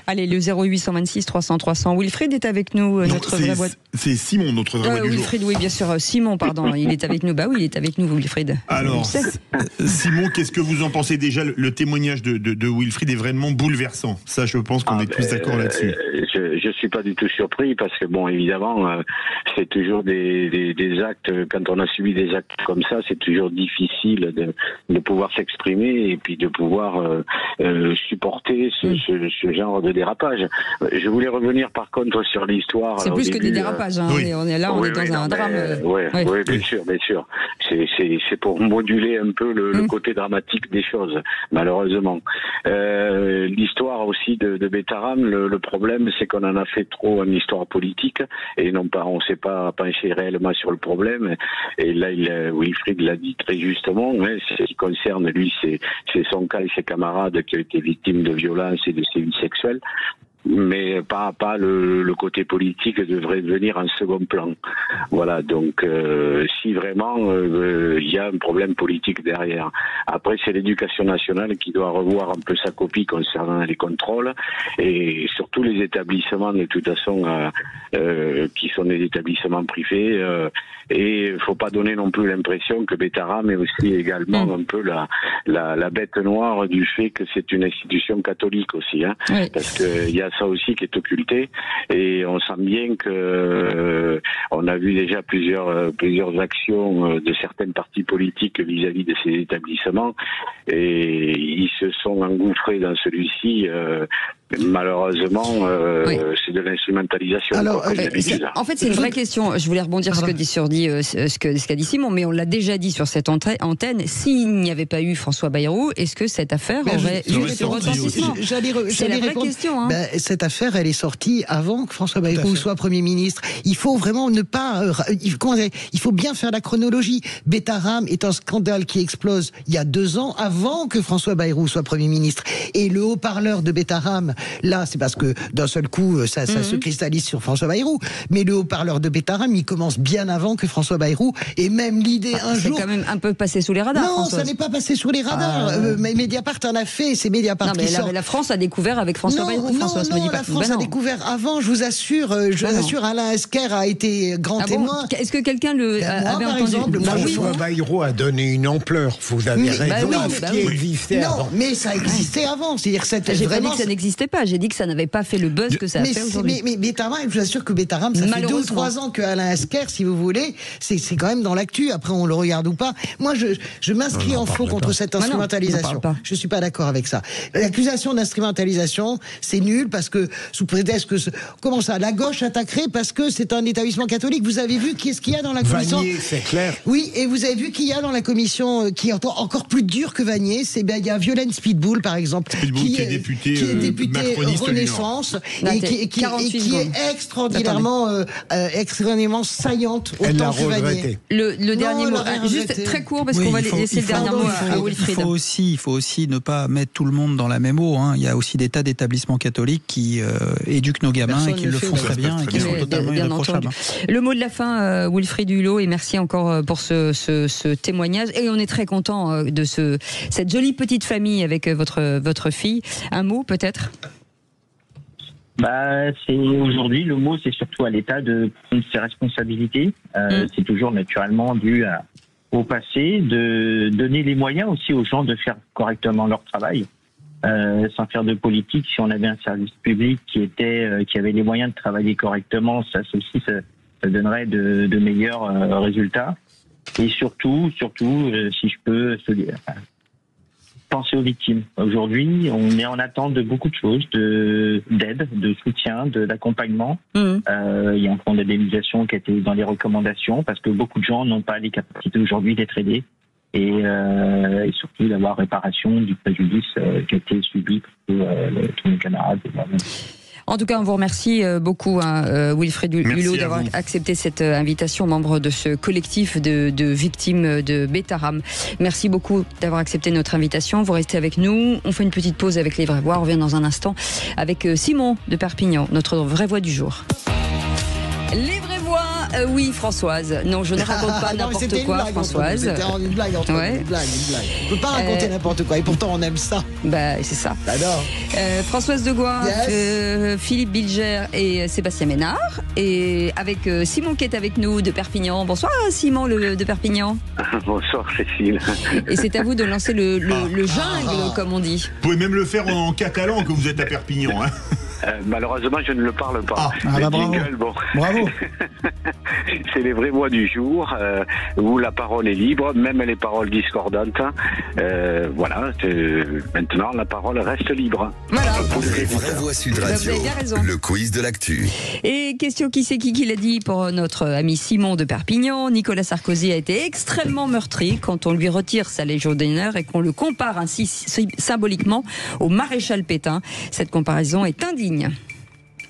Speaker 2: Allez, le 0826 300 300. Wilfried est avec nous, notre vraie boîte.
Speaker 3: C'est Simon, notre vraie voix du jour.
Speaker 2: Wilfried, oui, bien sûr. Simon, pardon, il est avec nous. Bah oui, il est avec nous, Wilfried.
Speaker 3: Alors, Simon, qu'est-ce que vous en pensez? Déjà, le témoignage de Wilfried est vraiment bouleversant. Ça, je pense qu'on est tous d'accord là-dessus.
Speaker 6: Je suis pas du tout surpris parce que, bon, évidemment, c'est toujours des actes, quand on a subi des actes comme ça, c'est toujours difficile de pouvoir s'exprimer et puis de pouvoir supporter ce genre de dérapage. Je voulais revenir par contre sur l'histoire.
Speaker 2: C'est plus que des dérapages, hein.
Speaker 6: Oui.
Speaker 2: On est dans un drame.
Speaker 6: Oui, bien sûr. C'est pour moduler un peu le côté dramatique des choses, malheureusement. L'histoire aussi de Betaram, le problème c'est qu'on en a fait trop une histoire politique et on s'est pas penché réellement sur le problème. Et là, Wilfried l'a dit très justement, hein, ce qui concerne lui, c'est son cas et ses camarades qui ont été victimes de violences et de sévices sexuels. Mais pas le côté politique devrait venir en second plan. Voilà, donc si vraiment il y a un problème politique derrière. Après, c'est l'éducation nationale qui doit revoir un peu sa copie concernant les contrôles et surtout les établissements de toute façon qui sont des établissements privés. Et il faut pas donner non plus l'impression que Betaram est aussi également un peu la bête noire du fait que c'est une institution catholique aussi, hein, parce que il y a ça aussi qui est occulté. Et on sent bien que on a vu déjà plusieurs actions de certains partis politiques vis-à-vis de ces établissements, et ils se sont engouffrés dans celui-ci. Malheureusement, c'est de l'instrumentalisation.
Speaker 2: Alors, en fait, c'est une vraie question. Je voulais rebondir sur ce qu'a dit Simon, mais on l'a déjà dit sur cette antenne. S'il n'y avait pas eu François Bayrou, est-ce que cette affaire aurait eu ce retentissement ? C'est la vraie question. Hein.
Speaker 5: Cette affaire, elle est sortie avant que François Bayrou soit Premier ministre. Il faut vraiment ne pas... il faut bien faire la chronologie. Betaram est un scandale qui explose il y a 2 ans, avant que François Bayrou soit Premier ministre. Et le haut-parleur de Betaram, là, c'est parce que d'un seul coup, ça se cristallise sur François Bayrou. Mais le haut-parleur de Betaram, il commence bien avant que François Bayrou. Et même l'idée un jour...
Speaker 2: C'est quand même un peu passé sous les radars,
Speaker 5: Non,
Speaker 2: Françoise.
Speaker 5: ça n'est pas passé sous les radars. Mais Mediapart en a fait, c'est Mediapart qui sort.
Speaker 2: La France a découvert avec François Bayrou.
Speaker 5: Non, la France a découvert avant, je vous assure. Alain Esquer a été grand témoin.
Speaker 2: Est-ce que quelqu'un avait entendu
Speaker 4: François Bayrou a donné une ampleur, vous avez raison, à ce qui existait avant.
Speaker 5: Non, mais ça existait avant. C'est-à-dire que
Speaker 2: j'ai pas dit que ça n'existait pas, j'ai dit que ça n'avait pas fait le buzz que ça a fait aujourd'hui.
Speaker 5: Mais Betaram, je vous assure que Betaram, ça fait 2 ou 3 ans que Alain Esquer, si vous voulez, c'est quand même dans l'actu. Après, on le regarde ou pas. Moi, je m'inscris en faux contre cette instrumentalisation. Je suis pas d'accord avec ça. L'accusation d'instrumentalisation, c'est nul parce que, sous prétexte que, comment ça, la gauche attaquerait parce que c'est un établissement catholique. Vous avez vu qu'est-ce qu'il y a dans la commission?
Speaker 4: Vanier, c'est clair.
Speaker 5: Oui, et vous avez vu qu'il y a dans la commission, qui est encore plus dur que Vanier, il y a Violaine Speedbull, par exemple,
Speaker 3: qui est député
Speaker 5: Renaissance, et qui est extraordinairement saillante, autant que Vanier.
Speaker 2: Le dernier mot, juste très court, parce qu'on va laisser le dernier mot à Wilfried.
Speaker 7: Il faut aussi ne pas mettre tout le monde dans la même eau. Hein. Il y a aussi des tas d'établissements catholiques qui éduquent nos gamins et qui le font très bien et qui sont totalement irréprochables.
Speaker 2: Le mot de la fin, Wilfried Hulot, et merci encore pour ce témoignage. Et on est très content de cette jolie petite famille avec votre fille. Un mot peut-être?
Speaker 17: C'est aujourd'hui, le mot, c'est surtout à l'État de prendre ses responsabilités. C'est toujours naturellement dû au passé, de donner les moyens aussi aux gens de faire correctement leur travail, sans faire de politique. Si on avait un service public qui avait les moyens de travailler correctement, ça donnerait de meilleurs résultats. Et surtout, si je peux penser aux victimes. Aujourd'hui, on est en attente de beaucoup de choses, d'aide, de soutien, d'accompagnement. Il y a un fonds d'indemnisation qui a été dans les recommandations parce que beaucoup de gens n'ont pas les capacités aujourd'hui d'être aidés et surtout d'avoir réparation du préjudice qui a été subi par tous mes camarades.
Speaker 2: En tout cas, on vous remercie beaucoup, Wilfried Hulot, d'avoir accepté cette invitation, membre de ce collectif de victimes de Betaram. Merci beaucoup d'avoir accepté notre invitation. Vous restez avec nous. On fait une petite pause avec les vraies voix. On revient dans un instant avec Simon de Perpignan, notre vraie voix du jour. Les vraies voix, oui, Françoise. Non, je ne raconte pas n'importe quoi, Françoise.
Speaker 5: C'était une blague entre nous, une blague. On ne peut pas raconter n'importe quoi, et pourtant on aime ça.
Speaker 2: C'est ça.
Speaker 5: J'adore.
Speaker 2: Françoise Degois, Philippe Bilger et Sébastien Ménard, et avec Simon qui est avec nous de Perpignan. Bonsoir Simon de Perpignan.
Speaker 6: Bonsoir Cécile.
Speaker 2: Et c'est à vous de lancer le jungle, comme on dit.
Speaker 3: Vous pouvez même le faire en catalan que vous êtes à Perpignan. Hein.
Speaker 6: Malheureusement, je ne le parle pas.
Speaker 7: Bravo.
Speaker 6: Jingle, bon.
Speaker 7: Bravo.
Speaker 6: C'est les vraies voix du jour, où la parole est libre, même les paroles discordantes. Maintenant, la parole reste libre.
Speaker 2: Voilà.
Speaker 1: Les vraies voix Sud Radio,
Speaker 2: vous avez bien raison.
Speaker 1: Le quiz de l'actu.
Speaker 2: Et question qui c'est qui l'a dit pour notre ami Simon de Perpignan. Nicolas Sarkozy a été extrêmement meurtri quand on lui retire sa Légion d'honneur et qu'on le compare ainsi symboliquement au maréchal Pétain. Cette comparaison est indigne.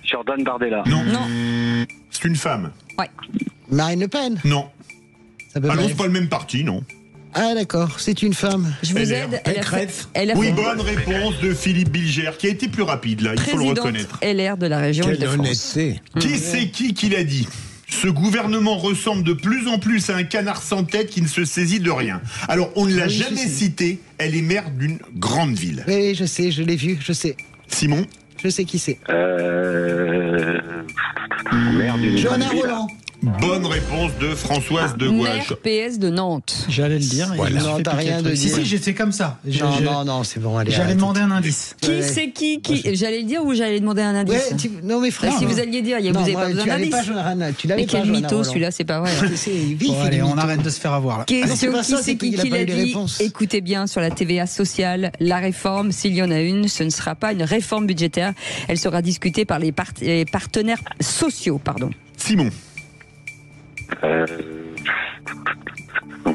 Speaker 6: Jordan Bardella.
Speaker 3: Non. C'est une femme.
Speaker 2: Ouais.
Speaker 5: Marine Le Pen.
Speaker 3: Non.
Speaker 5: Ça peut
Speaker 3: non, c'est pas le même parti, non.
Speaker 5: Ah d'accord, c'est une femme.
Speaker 2: Je vous aide.
Speaker 3: Oui, bonne réponse de Philippe Bilger, qui a été plus rapide là, il faut le reconnaître.
Speaker 2: LR de la région Île-de-France.
Speaker 3: Qui c'est qui l'a dit? Ce gouvernement ressemble de plus en plus à un canard sans tête qui ne se saisit de rien. Alors, on ne l'a jamais citée, elle est maire d'une grande ville.
Speaker 5: Oui, je sais, je l'ai vue, je sais.
Speaker 3: Simon?
Speaker 5: Je sais qui c'est.
Speaker 6: Maire d'une
Speaker 5: Johanna
Speaker 6: grande ville.
Speaker 5: Roland.
Speaker 3: Bonne réponse de Françoise de Gouache.
Speaker 2: Maire PS de Nantes.
Speaker 7: J'allais le dire.
Speaker 5: Voilà. Non, t'as rien de
Speaker 7: Si,
Speaker 5: dire.
Speaker 7: si, j'étais comme ça.
Speaker 5: Non, c'est bon, allez.
Speaker 7: J'allais demander un indice.
Speaker 2: Qui c'est qui J'allais le dire ou j'allais demander un indice?
Speaker 5: Non, mais frère.
Speaker 2: Si vous alliez dire, vous n'avez pas besoin d'indice.
Speaker 5: Tu l'avais
Speaker 2: mais
Speaker 5: pas,
Speaker 2: quel
Speaker 5: Johanna
Speaker 2: mytho
Speaker 5: Roland.
Speaker 2: celui-là, c'est pas vrai.
Speaker 7: Bon, allez, on arrête de se faire avoir là.
Speaker 2: Question
Speaker 5: pas ça,
Speaker 2: qui l'a dit. Écoutez bien, sur la TVA sociale, la réforme, s'il y en a une, ce ne sera pas une réforme budgétaire. Elle sera discutée par les partenaires sociaux.
Speaker 3: Simon.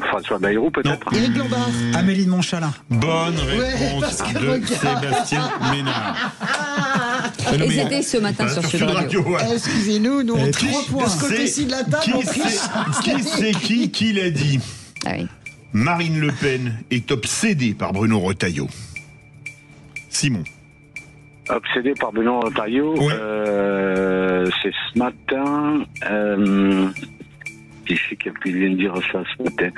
Speaker 6: François Bayrou, peut-être.
Speaker 5: Éric Lombard.
Speaker 7: Amélie de Montchalin.
Speaker 3: Bonne réponse de Sébastien Ménard.
Speaker 2: Et c'était ce matin sur Sud Radio.
Speaker 5: Excusez-nous, nous on 3 points. De ce côté-ci de la table, on triche.
Speaker 3: Qui l'a dit?
Speaker 2: Ah oui.
Speaker 3: Marine Le Pen est obsédée par Bruno Retailleau. Simon.
Speaker 6: Obsédé par Bruno Retailleau, c'est ce matin. Qui c'est qui a pu bien dire ça ce matin?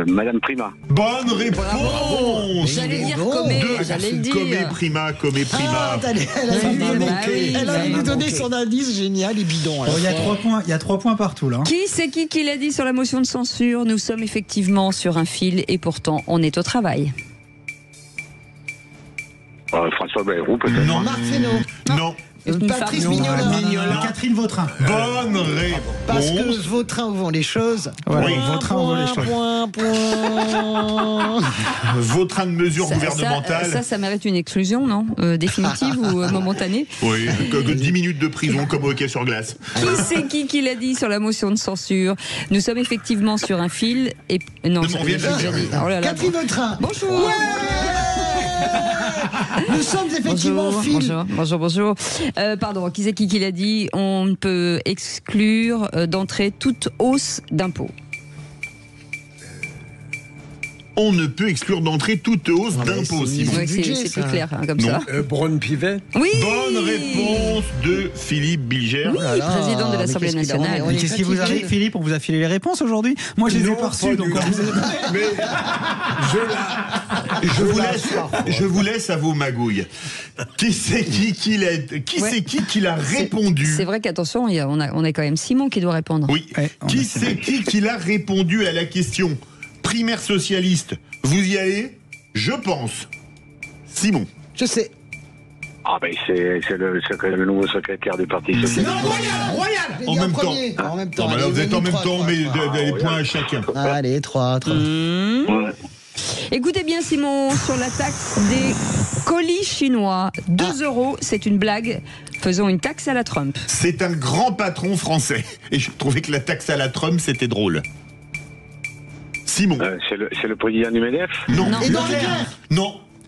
Speaker 6: Madame Prima.
Speaker 3: Bonne réponse.
Speaker 2: J'allais dire
Speaker 3: Prima.
Speaker 5: Ah, elle a nous donné son indice génial et bidon.
Speaker 7: Il y a 3 points partout là.
Speaker 2: Qui c'est qui l'a dit sur la motion de censure? Nous sommes effectivement sur un fil et pourtant on est au travail.
Speaker 6: François Bayrou, peut-être.
Speaker 3: Non.
Speaker 5: Marc Fesneau.
Speaker 3: Non.
Speaker 5: Patrice Mignola.
Speaker 7: Catherine Vautrin.
Speaker 3: Bonne réponse.
Speaker 5: Parce que Vautrin ouvre les choses.
Speaker 7: Voilà, Vautrin ouvre les choses.
Speaker 3: Vautrin de mesure gouvernementale.
Speaker 2: Ça mérite une exclusion, non? Définitive ou momentanée?
Speaker 3: Oui, 10 minutes de prison comme hockey sur glace.
Speaker 2: Qui c'est qui l'a dit sur la motion de censure? Nous sommes effectivement sur un fil et... Non,
Speaker 3: on vient de le dire.
Speaker 5: Catherine Vautrin.
Speaker 2: Bonjour.
Speaker 5: Nous sommes effectivement au fil.
Speaker 2: Bonjour. Pardon, qui c'est qui l'a dit? On ne peut exclure d'entrée toute hausse d'impôts.
Speaker 3: On ne peut exclure d'entrée toute hausse d'impôts, Simon.
Speaker 2: C'est plus clair comme ça.
Speaker 4: Braun-Pivet.
Speaker 2: Oui.
Speaker 3: Bonne réponse de Philippe Bilger.
Speaker 2: Oui, président de l'Assemblée nationale.
Speaker 7: Mais qu'est-ce qui vous arrive, Philippe? On vous a filé les réponses aujourd'hui? Moi, je les ai pas reçues. Donc
Speaker 3: Mais je vous laisse à vos magouilles. Qui c'est qui l'a répondu?
Speaker 2: C'est vrai qu'attention, on a quand même Simon qui doit répondre.
Speaker 3: Oui. Qui c'est qui l'a répondu à la question? Primaire socialiste, vous y allez? Je pense. Simon.
Speaker 5: Je sais.
Speaker 6: Ah ben c'est le nouveau secrétaire du Parti Socialiste.
Speaker 5: Royal.
Speaker 3: En même temps. Non, vous êtes en même temps, mais des points à chacun.
Speaker 5: Allez, 3.
Speaker 2: Écoutez bien Simon, sur la taxe des colis chinois, 2 €, c'est une blague. Faisons une taxe à la Trump.
Speaker 3: C'est un grand patron français. Et je trouvais que la taxe à la Trump, c'était drôle. Simon.
Speaker 6: C'est le président du MEDEF?
Speaker 3: Non.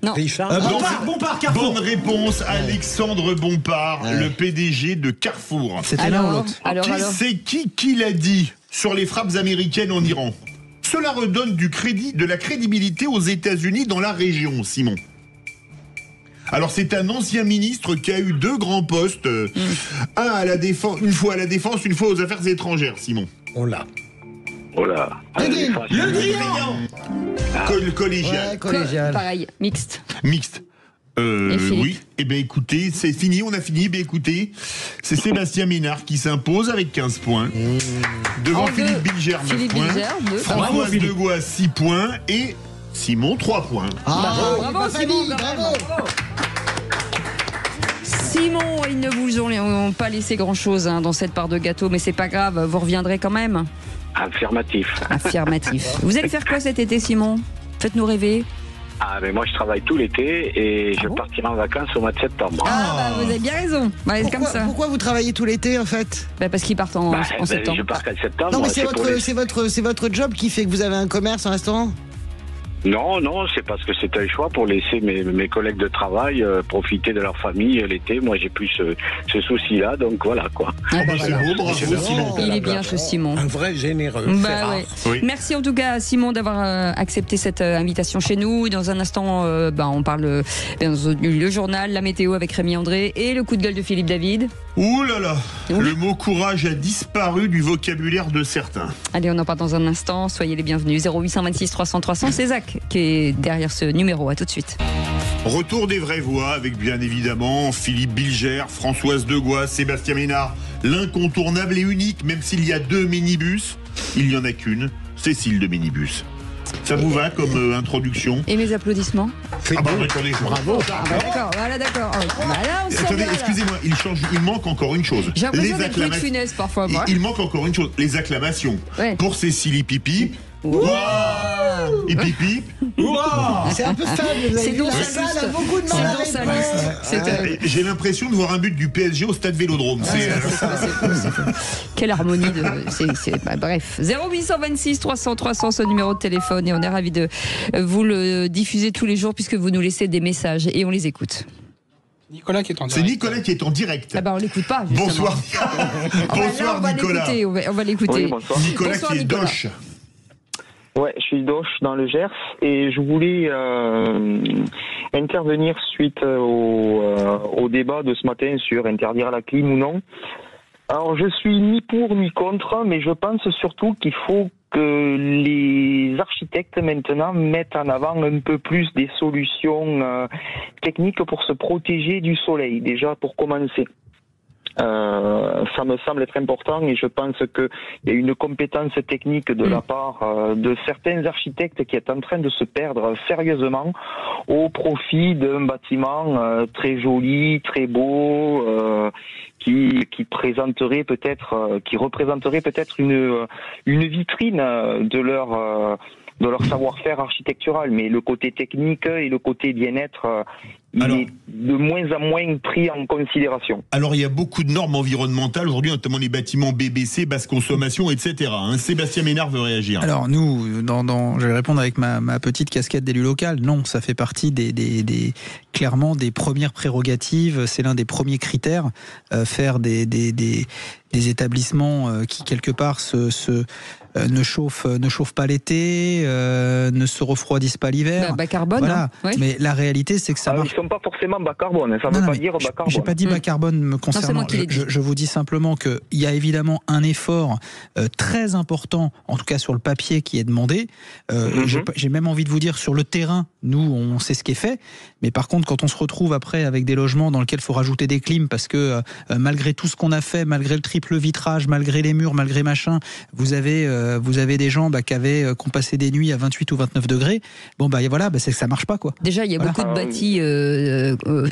Speaker 5: Non.
Speaker 3: Richard.
Speaker 7: Bompard, Carrefour.
Speaker 3: Bonne réponse, Alexandre Bompard, le PDG de Carrefour.
Speaker 7: C'était l'un ou l'autre.
Speaker 3: C'est qui l'a dit sur les frappes américaines en Iran? Cela redonne de la crédibilité aux États-Unis dans la région, Simon. Alors c'est un ancien ministre qui a eu 2 grands postes, un à la défense, une fois à la défense, une fois aux affaires étrangères, Simon.
Speaker 6: Oh là.
Speaker 5: Le Drian.
Speaker 3: Collégial.
Speaker 5: Collégial.
Speaker 2: Pareil, mixte.
Speaker 3: Oui. Eh bien écoutez, c'est fini, on a fini. écoutez, c'est Sébastien Ménard qui s'impose avec 15 points. Devant Philippe Bilger, 9 points. Françoise de Gouache, 6 points. Et Simon, 3 points.
Speaker 2: Bravo Simon, bravo. Simon, ils ne vous ont pas laissé grand-chose dans cette part de gâteau, mais c'est pas grave, vous reviendrez quand même.
Speaker 6: Affirmatif.
Speaker 2: Vous allez faire quoi cet été, Simon? Faites-nous rêver.
Speaker 6: Ah, mais moi je travaille tout l'été et je partirai en vacances au mois de septembre.
Speaker 2: Vous avez bien raison. C'est comme ça.
Speaker 5: Pourquoi vous travaillez tout l'été en fait?
Speaker 2: Parce qu'ils partent en septembre.
Speaker 6: Je pars en septembre.
Speaker 5: Non, mais c'est votre job qui fait que vous avez un commerce, un restaurant?
Speaker 6: Non, c'est parce que c'est un choix pour laisser mes collègues de travail profiter de leur famille l'été. Moi, j'ai plus ce souci-là, donc voilà quoi.
Speaker 3: C'est beau, bravo Simon.
Speaker 2: Il est bien ce Simon.
Speaker 4: Un vrai généreux.
Speaker 2: Oui. Merci en tout cas Simon d'avoir accepté cette invitation chez nous. Dans un instant, on parle le journal, la météo avec Rémi André et le coup de gueule de Philippe David.
Speaker 3: Ouh là là, le mot courage a disparu du vocabulaire de certains.
Speaker 2: Allez, on en parle dans un instant. Soyez les bienvenus. 0826 300 300, c'est Zach qui est derrière ce numéro. À tout de suite.
Speaker 3: Retour des vraies voix avec bien évidemment Philippe Bilger, Françoise Degois, Sébastien Ménard, l'incontournable et unique, même s'il y a 2 minibus, il n'y en a qu'une, Cécile de Minibus. Ça vous va comme introduction?
Speaker 2: Et mes applaudissements?
Speaker 3: Attendez, bravo.
Speaker 2: D'accord, voilà, d'accord.
Speaker 3: Attendez, excusez-moi, il manque encore une chose.
Speaker 2: J'ai l'impression d'être Louis de Funès parfois, moi.
Speaker 3: Il manque encore une chose, les acclamations.
Speaker 2: Ouais.
Speaker 3: Pour Cécile Pipi. Et pipi.
Speaker 5: C'est un peu stable, vous avez vu, la salle a beaucoup de monde arrive.
Speaker 3: J'ai l'impression de voir un but du PSG au stade Vélodrome.
Speaker 2: Quelle harmonie bref. 0826 300 300, ce numéro de téléphone, et on est ravis de vous le diffuser tous les jours puisque vous nous laissez des messages et on les écoute.
Speaker 8: Nicolas qui est en direct.
Speaker 3: C'est Nicolas qui est en direct.
Speaker 2: Ah bah on l'écoute pas. Justement.
Speaker 3: Bonsoir. Bonsoir Nicolas.
Speaker 2: On va l'écouter.
Speaker 18: Oui, bonsoir.
Speaker 3: Nicolas
Speaker 2: Bonsoir,
Speaker 3: qui est
Speaker 2: Nicolas.
Speaker 3: doche.
Speaker 18: Ouais, je suis Doche dans le Gers et je voulais intervenir suite au débat de ce matin sur interdire la clim ou non. Alors je suis ni pour ni contre, mais je pense surtout qu'il faut que les architectes maintenant mettent en avant un peu plus des solutions techniques pour se protéger du soleil, déjà pour commencer. Ça me semble être important et je pense qu'il y a une compétence technique de la part de certains architectes qui est en train de se perdre sérieusement au profit d'un bâtiment très joli, très beau, qui représenterait peut-être une vitrine de leur savoir-faire architectural, mais le côté technique et le côté bien-être, il est de moins en moins pris en considération.
Speaker 3: Alors il y a beaucoup de normes environnementales aujourd'hui, notamment les bâtiments BBC, basse consommation, etc. Sébastien Ménard veut réagir.
Speaker 7: Alors nous, je vais répondre avec ma petite casquette d'élu local. Non, ça fait partie clairement des premières prérogatives. C'est l'un des premiers critères, faire des établissements qui quelque part ne chauffent pas l'été, ne se refroidissent pas l'hiver.
Speaker 2: Bas carbone.
Speaker 7: Voilà.
Speaker 2: Hein, ouais.
Speaker 7: Mais la réalité, c'est que ça marche.
Speaker 18: Ils ne sont pas forcément bas carbone. Ça ne veut pas dire bas carbone.
Speaker 7: J'ai pas dit bas carbone me concernant. Je vous dis simplement qu'il y a évidemment un effort très important, en tout cas sur le papier, qui est demandé. J'ai même envie de vous dire sur le terrain, nous, on sait ce qui est fait. Mais par contre, quand on se retrouve après avec des logements dans lesquels il faut rajouter des clims, parce que malgré tout ce qu'on a fait, malgré le triple vitrage, malgré les murs, malgré machin, vous avez des gens qui ont passé des nuits à 28 ou 29 degrés. Bon, voilà, c'est que ça marche pas, quoi.
Speaker 2: Déjà, il y a beaucoup de bâtis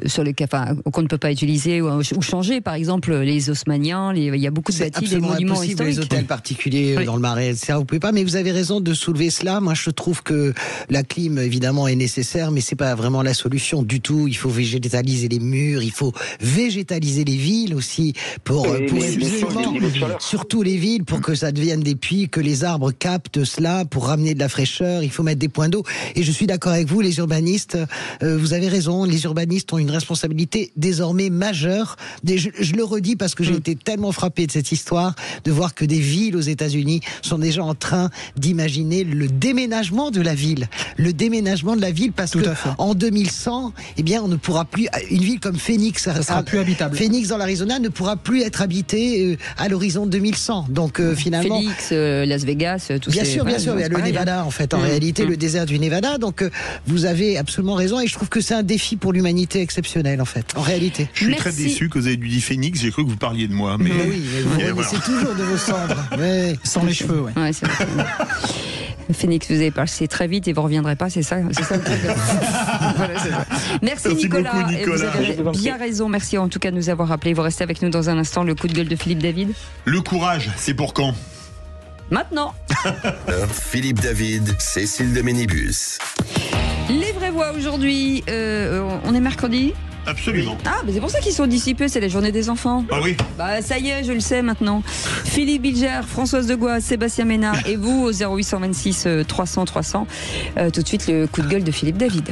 Speaker 2: sur les qu'on ne peut pas utiliser ou changer. Par exemple, les haussmanniens, il y a beaucoup de bâtis, des monuments historiques.
Speaker 5: Les hôtels particuliers dans le Marais, etc. Vous pouvez pas, mais vous avez raison de soulever cela. Moi, je trouve que la clim, évidemment, est nécessaire, mais c'est pas vraiment la solution du tout. Il faut végétaliser les murs, il faut végétaliser les villes aussi pour surtout les villes, pour que ça devienne des puits, que les arbres captent cela pour ramener de la fraîcheur. Il faut mettre des points d'eau. Et je suis d'accord avec vous, les urbanistes. Vous avez raison. Les urbanistes ont une responsabilité désormais majeure. Je le redis parce que j'ai été tellement frappé de cette histoire de voir que des villes aux États-Unis sont déjà en train d'imaginer le déménagement de la ville. Le déménagement de la ville parce que en 2100, on ne pourra plus. Une ville comme Phoenix, ça
Speaker 7: sera plus habitable.
Speaker 5: Phoenix dans l'Arizona ne pourra plus être habitée à l'horizon 2100. Donc finalement.
Speaker 2: Phoenix, Las Vegas, tout ça.
Speaker 5: Bien sûr, il y a le Nevada en fait. En réalité, le désert du Nevada. Donc vous avez absolument raison et je trouve que c'est un défi pour l'humanité exceptionnel en fait. En réalité.
Speaker 3: Je suis très déçu que vous ayez dit Phoenix. J'ai cru que vous parliez de moi. Mais
Speaker 5: c'est toujours de vos cendres.
Speaker 7: Sans les cheveux, ouais.
Speaker 2: C'est vrai. Phoenix, vous avez passé très vite et vous ne reviendrez pas, c'est ça le truc. Merci Nicolas.
Speaker 3: Beaucoup, Nicolas.
Speaker 2: Et vous avez bien raison, merci en tout cas de nous avoir appelés. Vous restez avec nous dans un instant, le coup de gueule de Philippe David.
Speaker 3: Le courage, c'est pour quand?
Speaker 2: Maintenant.
Speaker 1: Philippe David, Cécile de Minibus.
Speaker 2: Les vraies voix aujourd'hui, on est mercredi.
Speaker 3: Absolument.
Speaker 2: Ah, mais c'est pour ça qu'ils sont dissipés, c'est la journée des enfants.
Speaker 3: Ah oui.
Speaker 2: Ça y est, je le sais maintenant. Philippe Bilger, Françoise Degois, Sébastien Ménard et vous au 0826 300 300. Tout de suite, le coup de gueule de Philippe David.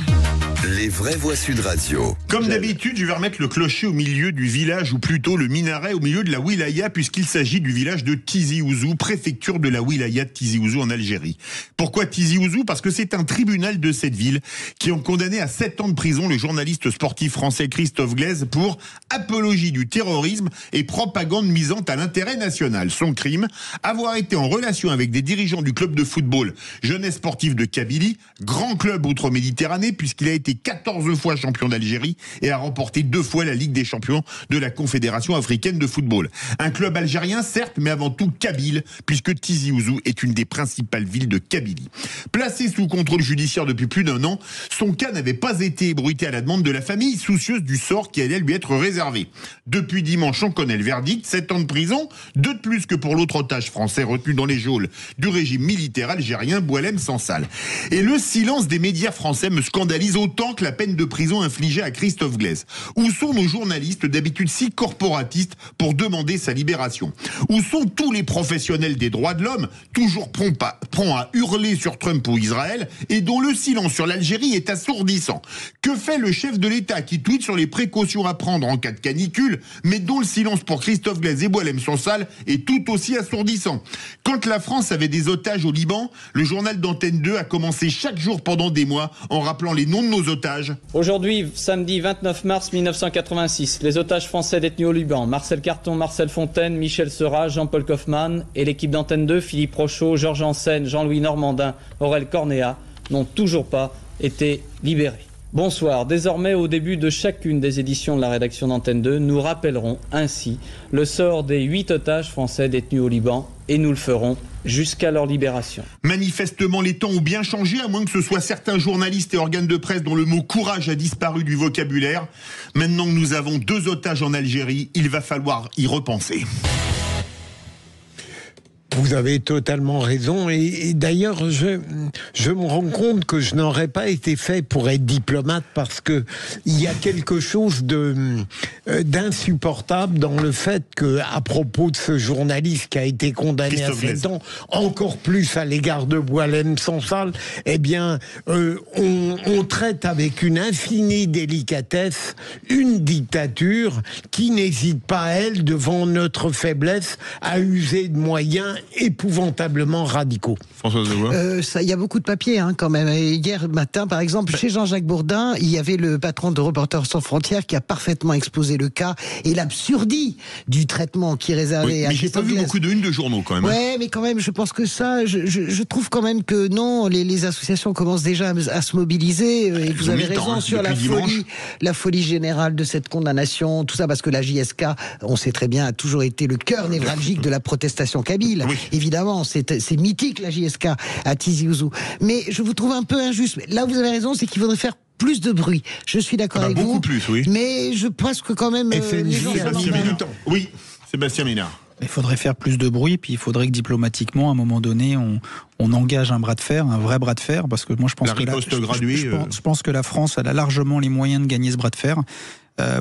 Speaker 1: Les vraies voix Sud Radio.
Speaker 3: Comme d'habitude, je vais remettre le clocher au milieu du village, ou plutôt le minaret au milieu de la wilaya, puisqu'il s'agit du village de Tizi Ouzou, préfecture de la wilaya de Tizi Ouzou en Algérie. Pourquoi Tizi Ouzou? Parce que c'est un tribunal de cette ville qui ont condamné à 7 ans de prison le journaliste sportif français Christophe Glaise pour apologie du terrorisme et propagande misant à l'intérêt national. Son crime, avoir été en relation avec des dirigeants du club de football Jeunesse Sportive de Kabylie, grand club outre-Méditerranée, puisqu'il a été été 14 fois champion d'Algérie et a remporté 2 fois la Ligue des champions de la Confédération africaine de football. Un club algérien, certes, mais avant tout kabyle, puisque Tizi Ouzou est une des principales villes de Kabylie. Placé sous contrôle judiciaire depuis plus d'1 an, son cas n'avait pas été ébruité à la demande de la famille, soucieuse du sort qui allait lui être réservé. Depuis dimanche, on connaît le verdict, 7 ans de prison, 2 de plus que pour l'autre otage français retenu dans les geôles du régime militaire algérien, Boualem Sansal. Et le silence des médias français me scandalise autant que la peine de prison infligée à Christophe Glaise. Où sont nos journalistes d'habitude si corporatistes pour demander sa libération? Où sont tous les professionnels des droits de l'homme, toujours prompts à hurler sur Trump ou Israël, et dont le silence sur l'Algérie est assourdissant? Que fait le chef de l'État qui tweete sur les précautions à prendre en cas de canicule, mais dont le silence pour Christophe Glaise et Boualem Sansal est tout aussi assourdissant? Quand la France avait des otages au Liban, le journal d'Antenne 2 a commencé chaque jour pendant des mois en rappelant les noms de nos otages.
Speaker 19: Aujourd'hui, samedi 29 mars 1986, les otages français détenus au Liban, Marcel Carton, Marcel Fontaine, Michel Seurat, Jean-Paul Kaufmann et l'équipe d'Antenne 2, Philippe Rochaud, Georges Ansen, Jean-Louis Normandin, Aurel Cornéa, n'ont toujours pas été libérés. Bonsoir. Désormais, au début de chacune des éditions de la rédaction d'Antenne 2, nous rappellerons ainsi le sort des 8 otages français détenus au Liban et nous le ferons jusqu'à leur libération.
Speaker 3: Manifestement, les temps ont bien changé, à moins que ce soit certains journalistes et organes de presse dont le mot courage a disparu du vocabulaire. Maintenant que nous avons 2 otages en Algérie, il va falloir y repenser.
Speaker 4: Vous avez totalement raison et d'ailleurs je me rends compte que je n'aurais pas été fait pour être diplomate parce que il y a quelque chose d'insupportable dans le fait que à propos de ce journaliste qui a été condamné à 7 ans, encore plus à l'égard de Boualem Sansal, eh bien on traite avec une infinie délicatesse une dictature qui n'hésite pas elle devant notre faiblesse à user de moyens épouvantablement radicaux.
Speaker 3: Françoise Levoix.
Speaker 5: Ça, il y a beaucoup de papiers quand même. Et hier matin, par exemple, chez Jean-Jacques Bourdin, il y avait le patron de Reporters sans frontières qui a parfaitement exposé le cas et l'absurdie du traitement qui est réservé à.
Speaker 3: Mais j'ai pas vu beaucoup de une de journaux quand même.
Speaker 5: Ouais, mais quand même, je pense que ça, je trouve quand même que non, les associations commencent déjà à se mobiliser. Et vous avez raison sur la folie générale de cette condamnation, tout ça, parce que la JSK, on sait très bien, a toujours été le cœur névralgique de la protestation kabyle. Oui. Évidemment, c'est mythique la JSK à Tizi Ouzou. Mais je vous trouve un peu injuste. Là, vous avez raison, c'est qu'il faudrait faire plus de bruit. Je suis d'accord avec
Speaker 3: beaucoup
Speaker 5: vous.
Speaker 3: Plus, oui.
Speaker 5: Mais je pense que quand même.
Speaker 3: Oui, Sébastien Ménard.
Speaker 7: Il faudrait faire plus de bruit, puis il faudrait que diplomatiquement, à un moment donné, on engage un bras de fer, un vrai bras de fer, parce que moi je pense je pense que la France elle a largement les moyens de gagner ce bras de fer.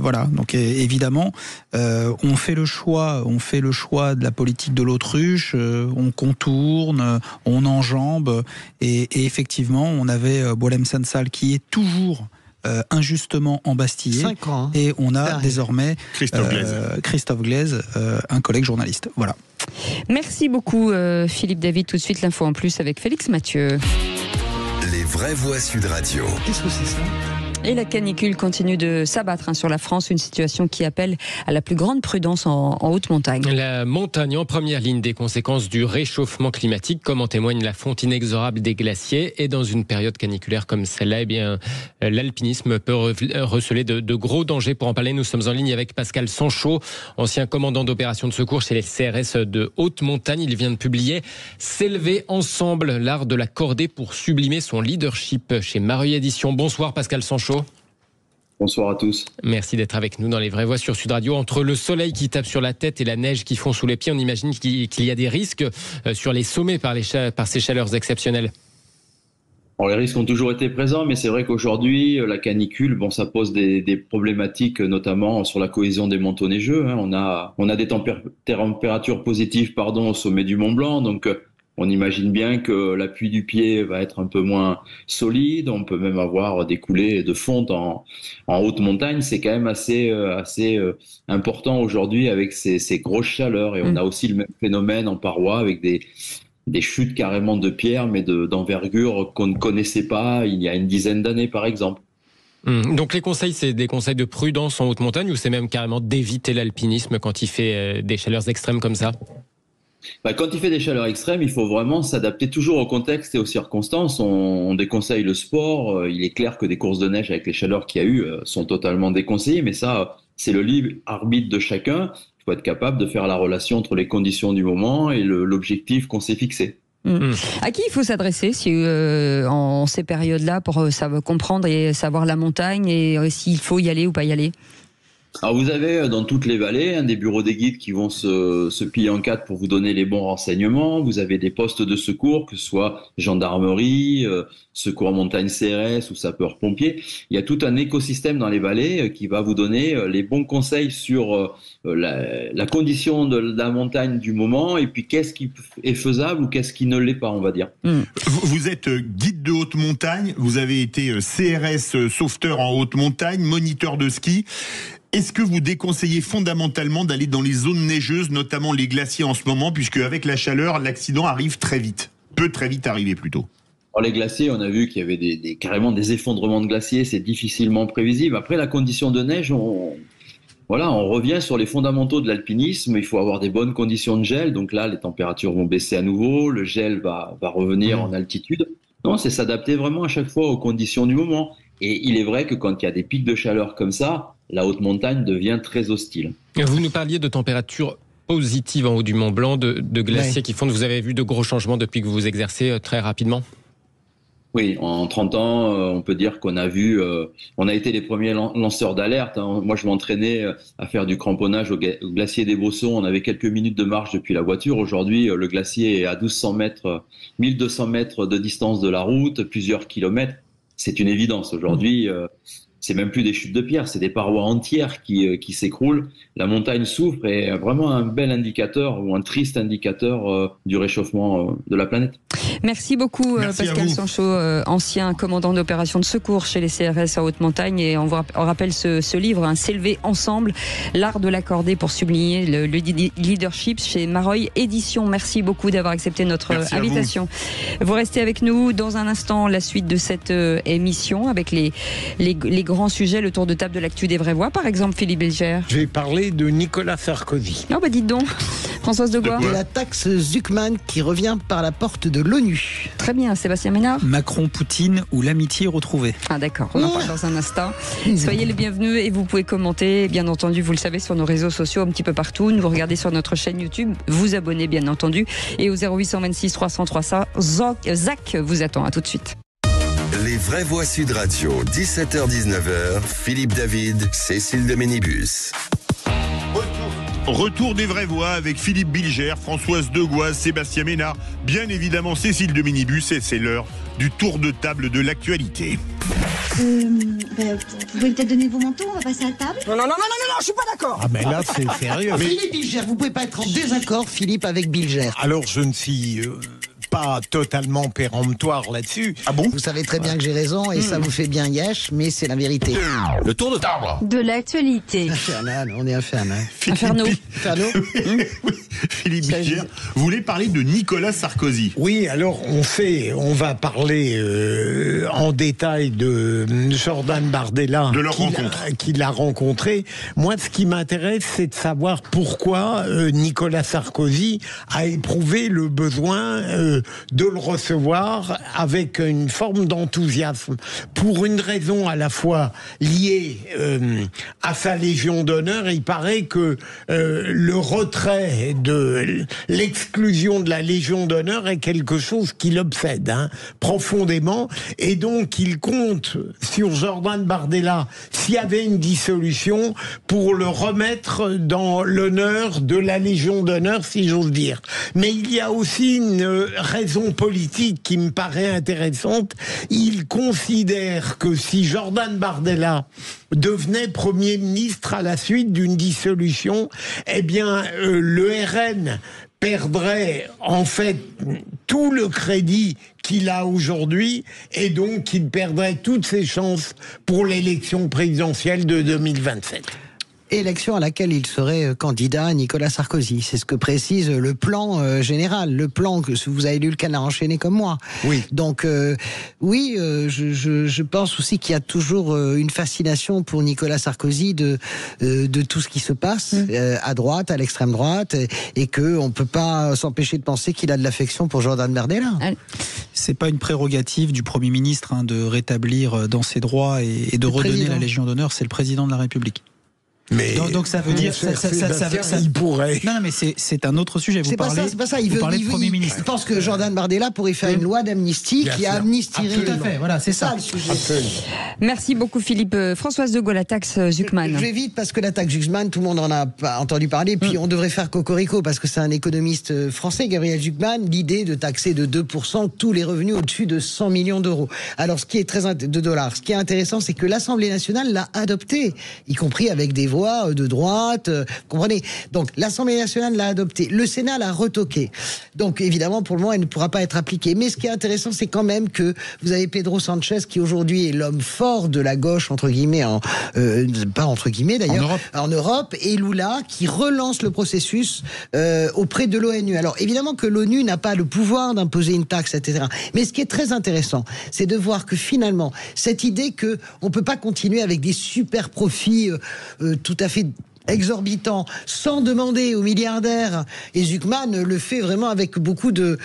Speaker 7: Voilà, donc évidemment, on fait le choix de la politique de l'autruche, on contourne, on enjambe, et effectivement, on avait Boualem Sansal qui est toujours injustement embastillé.
Speaker 5: 5 ans.
Speaker 7: Et on a désormais
Speaker 3: Christophe Glaise,
Speaker 7: un collègue journaliste. Voilà.
Speaker 2: Merci beaucoup Philippe David. Tout de suite l'info en plus avec Félix Mathieu.
Speaker 1: Les vraies voix Sud Radio.
Speaker 5: Qu'est-ce que c'est ça ?
Speaker 2: Et la canicule continue de s'abattre sur la France, une situation qui appelle à la plus grande prudence en haute montagne.
Speaker 9: La montagne en première ligne des conséquences du réchauffement climatique, comme en témoigne la fonte inexorable des glaciers. Et dans une période caniculaire comme celle-là, eh bien, l'alpinisme peut receler de gros dangers. Pour en parler, nous sommes en ligne avec Pascal Sanchot, ancien commandant d'opération de secours chez les CRS de haute montagne. Il vient de publier « S'élever ensemble, l'art de la cordée pour sublimer son leadership » chez Mareuil Éditions. Bonsoir Pascal Sanchot.
Speaker 20: Bonsoir à tous.
Speaker 9: Merci d'être avec nous dans les vraies voix sur Sud Radio. Entre le soleil qui tape sur la tête et la neige qui fond sous les pieds, on imagine qu'il y a des risques sur les sommets par ces chaleurs exceptionnelles.
Speaker 20: Alors, les risques ont toujours été présents, mais c'est vrai qu'aujourd'hui, la canicule, ça pose des problématiques, notamment sur la cohésion des manteaux neigeux. On a des températures positives, au sommet du Mont Blanc, donc on imagine bien que l'appui du pied va être un peu moins solide. On peut même avoir des coulées de fonte en haute montagne. C'est quand même assez important aujourd'hui avec ces grosses chaleurs. Et on a aussi le même phénomène en paroi avec des chutes carrément de pierre, mais d'envergure qu'on ne connaissait pas il y a une dizaine d'années, par exemple.
Speaker 9: Donc les conseils, c'est des conseils de prudence en haute montagne ou c'est même carrément d'éviter l'alpinisme quand il fait des chaleurs extrêmes comme ça ?
Speaker 20: Quand il fait des chaleurs extrêmes, il faut vraiment s'adapter toujours au contexte et aux circonstances. On déconseille le sport. Il est clair que des courses de neige avec les chaleurs qu'il y a eu sont totalement déconseillées, mais ça, c'est le libre arbitre de chacun. Il faut être capable de faire la relation entre les conditions du moment et l'objectif qu'on s'est fixé.
Speaker 2: À qui il faut s'adresser en ces périodes-là pour comprendre et savoir la montagne et s'il faut y aller ou pas y aller?
Speaker 20: Alors vous avez dans toutes les vallées des bureaux des guides qui vont se plier en quatre pour vous donner les bons renseignements. Vous avez des postes de secours, que ce soit gendarmerie, secours en montagne CRS ou sapeurs-pompiers. Il y a tout un écosystème dans les vallées qui va vous donner les bons conseils sur la condition de la montagne du moment et puis qu'est-ce qui est faisable ou qu'est-ce qui ne l'est pas, on va dire.
Speaker 3: Vous êtes guide de haute montagne, vous avez été CRS sauveteur en haute montagne, moniteur de ski. Est-ce que vous déconseillez fondamentalement d'aller dans les zones neigeuses, notamment les glaciers en ce moment, puisque avec la chaleur, l'accident arrive très vite, peut très vite arriver plutôt?
Speaker 20: Alors les glaciers, on a vu qu'il y avait carrément des effondrements de glaciers, c'est difficilement prévisible. Après la condition de neige, on revient sur les fondamentaux de l'alpinisme. Il faut avoir des bonnes conditions de gel, donc là les températures vont baisser à nouveau, le gel va revenir en altitude. Non, c'est s'adapter vraiment à chaque fois aux conditions du moment. Et il est vrai que quand il y a des pics de chaleur comme ça, la haute montagne devient très hostile.
Speaker 9: Vous nous parliez de températures positives en haut du Mont Blanc, de glaciers qui fondent. Vous avez vu de gros changements depuis que vous vous exercez très rapidement?
Speaker 20: Oui, en 30 ans, on peut dire qu'on a vu, on a été les premiers lanceurs d'alerte. Moi, je m'entraînais à faire du cramponnage au glacier des Bossons. On avait quelques minutes de marche depuis la voiture. Aujourd'hui, le glacier est à 1200 mètres, 1200 mètres de distance de la route, plusieurs kilomètres. C'est une évidence. Aujourd'hui, c'est même plus des chutes de pierre, c'est des parois entières qui s'écroulent. La montagne souffre et est vraiment un bel indicateur ou un triste indicateur du réchauffement de la planète.
Speaker 2: Merci beaucoup Pascal Sanchot, ancien commandant d'opération de secours chez les CRS en haute montagne. Et on rappelle ce livre, S'élever ensemble, l'art de l'accorder pour sublimer le leadership chez Mareuil Éditions. Merci beaucoup d'avoir accepté notre invitation. Vous restez avec nous dans un instant, la suite de cette émission avec les grands sujets, le tour de table de l'actu des vraies voix, par exemple Philippe Bilger.
Speaker 4: Je vais parler de Nicolas Sarkozy.
Speaker 2: Oh dites donc, Françoise Degois.
Speaker 5: De la taxe Zuckman qui revient par la porte de l'ONU.
Speaker 2: Très bien, Sébastien Ménard.
Speaker 7: Macron, Poutine ou l'amitié retrouvée.
Speaker 2: Ah d'accord, on en parle dans un instant. Soyez les bienvenus et vous pouvez commenter, bien entendu, vous le savez, sur nos réseaux sociaux un petit peu partout. Nous regardez sur notre chaîne YouTube, vous abonnez bien entendu. Et au 0826 300 300, Zach vous attend. À tout de suite.
Speaker 1: Les vraies voix Sud Radio, 17h-19h, Philippe David, Cécile de Ménibus.
Speaker 3: Retour des vraies voix avec Philippe Bilger, Françoise Degois, Sébastien Ménard, bien évidemment Cécile de Ménibus, et c'est l'heure du tour de table de l'actualité.
Speaker 21: Vous pouvez peut-être donner vos manteaux, on va passer à table.
Speaker 5: Non, je suis pas d'accord.
Speaker 4: Ah mais là c'est sérieux.
Speaker 5: Philippe Bilger, vous pouvez pas être en désaccord, Philippe, avec Bilger.
Speaker 4: Alors je ne suis pas totalement péremptoire là-dessus.
Speaker 3: Ah bon?
Speaker 5: Vous savez très bien que j'ai raison et ça vous fait bien yesh, mais c'est la vérité.
Speaker 1: Le tour de table
Speaker 21: De l'actualité.
Speaker 5: Infernal, on est infernal.
Speaker 2: Inferno.
Speaker 3: Philippe Bilger, vous voulez parler de Nicolas Sarkozy?
Speaker 4: Oui, alors on va parler en détail de Jordan Bardella,
Speaker 3: de leur rencontre,
Speaker 4: qui l'a rencontré. Moi, ce qui m'intéresse, c'est de savoir pourquoi Nicolas Sarkozy a éprouvé le besoin de le recevoir avec une forme d'enthousiasme, pour une raison à la fois liée à sa Légion d'honneur. Il paraît que le retrait de l'exclusion de la Légion d'honneur est quelque chose qui l'obsède profondément, et donc il compte sur Jordan Bardella, s'il y avait une dissolution, pour le remettre dans l'honneur de la Légion d'honneur, si j'ose dire. Mais il y a aussi une raison politique qui me paraît intéressante. Il considère que si Jordan Bardella devenait Premier ministre à la suite d'une dissolution, eh bien le RN perdrait en fait tout le crédit qu'il a aujourd'hui, et donc il perdrait toutes ses chances pour l'élection présidentielle de 2027.
Speaker 5: Élection à laquelle il serait candidat Nicolas Sarkozy. C'est ce que précise le plan général, le plan que vous avez lu le Canard enchaîné comme moi.
Speaker 4: Oui.
Speaker 5: Donc je pense aussi qu'il y a toujours une fascination pour Nicolas Sarkozy de tout ce qui se passe à droite, à l'extrême droite, et que on peut pas s'empêcher de penser qu'il a de l'affection pour Jordan Bardella.
Speaker 7: C'est pas une prérogative du Premier ministre de rétablir dans ses droits et de redonner la Légion d'honneur, c'est le président de la République.
Speaker 4: Mais
Speaker 7: donc ça veut dire
Speaker 4: il pourrait.
Speaker 7: Non mais c'est un autre sujet.
Speaker 5: C'est pas ça. Il veut
Speaker 7: parlez de Premier ministre.
Speaker 5: Je pense que Jordan Bardella pourrait faire une loi d'amnistie qui amnistierait.
Speaker 7: Tout à fait. Voilà, c'est ça
Speaker 5: le sujet.
Speaker 2: Merci beaucoup Philippe. Françoise de Gaulle, la taxe Zuckman.
Speaker 5: Je vais vite parce que la taxe Zuckman, tout le monde en a entendu parler. Puis on devrait faire cocorico parce que c'est un économiste français, Gabriel Zuckman, l'idée de taxer de 2% tous les revenus au-dessus de 100 millions d'euros. Alors ce qui est de dollars. Ce qui est intéressant, c'est que l'Assemblée nationale l'a adopté, y compris avec des voix de droite, comprenez. Donc l'Assemblée nationale l'a adopté, le Sénat l'a retoqué. Donc évidemment pour le moment elle ne pourra pas être appliquée. Mais ce qui est intéressant c'est quand même que vous avez Pedro Sanchez qui aujourd'hui est l'homme fort de la gauche entre guillemets, pas entre guillemets d'ailleurs, en Europe, et Lula qui relance le processus auprès de l'ONU. Alors évidemment que l'ONU n'a pas le pouvoir d'imposer une taxe, etc. Mais ce qui est très intéressant, c'est de voir que finalement cette idée que on peut pas continuer avec des super profits tout à fait exorbitant, sans demander aux milliardaires. Et Zuckman le fait vraiment avec beaucoup de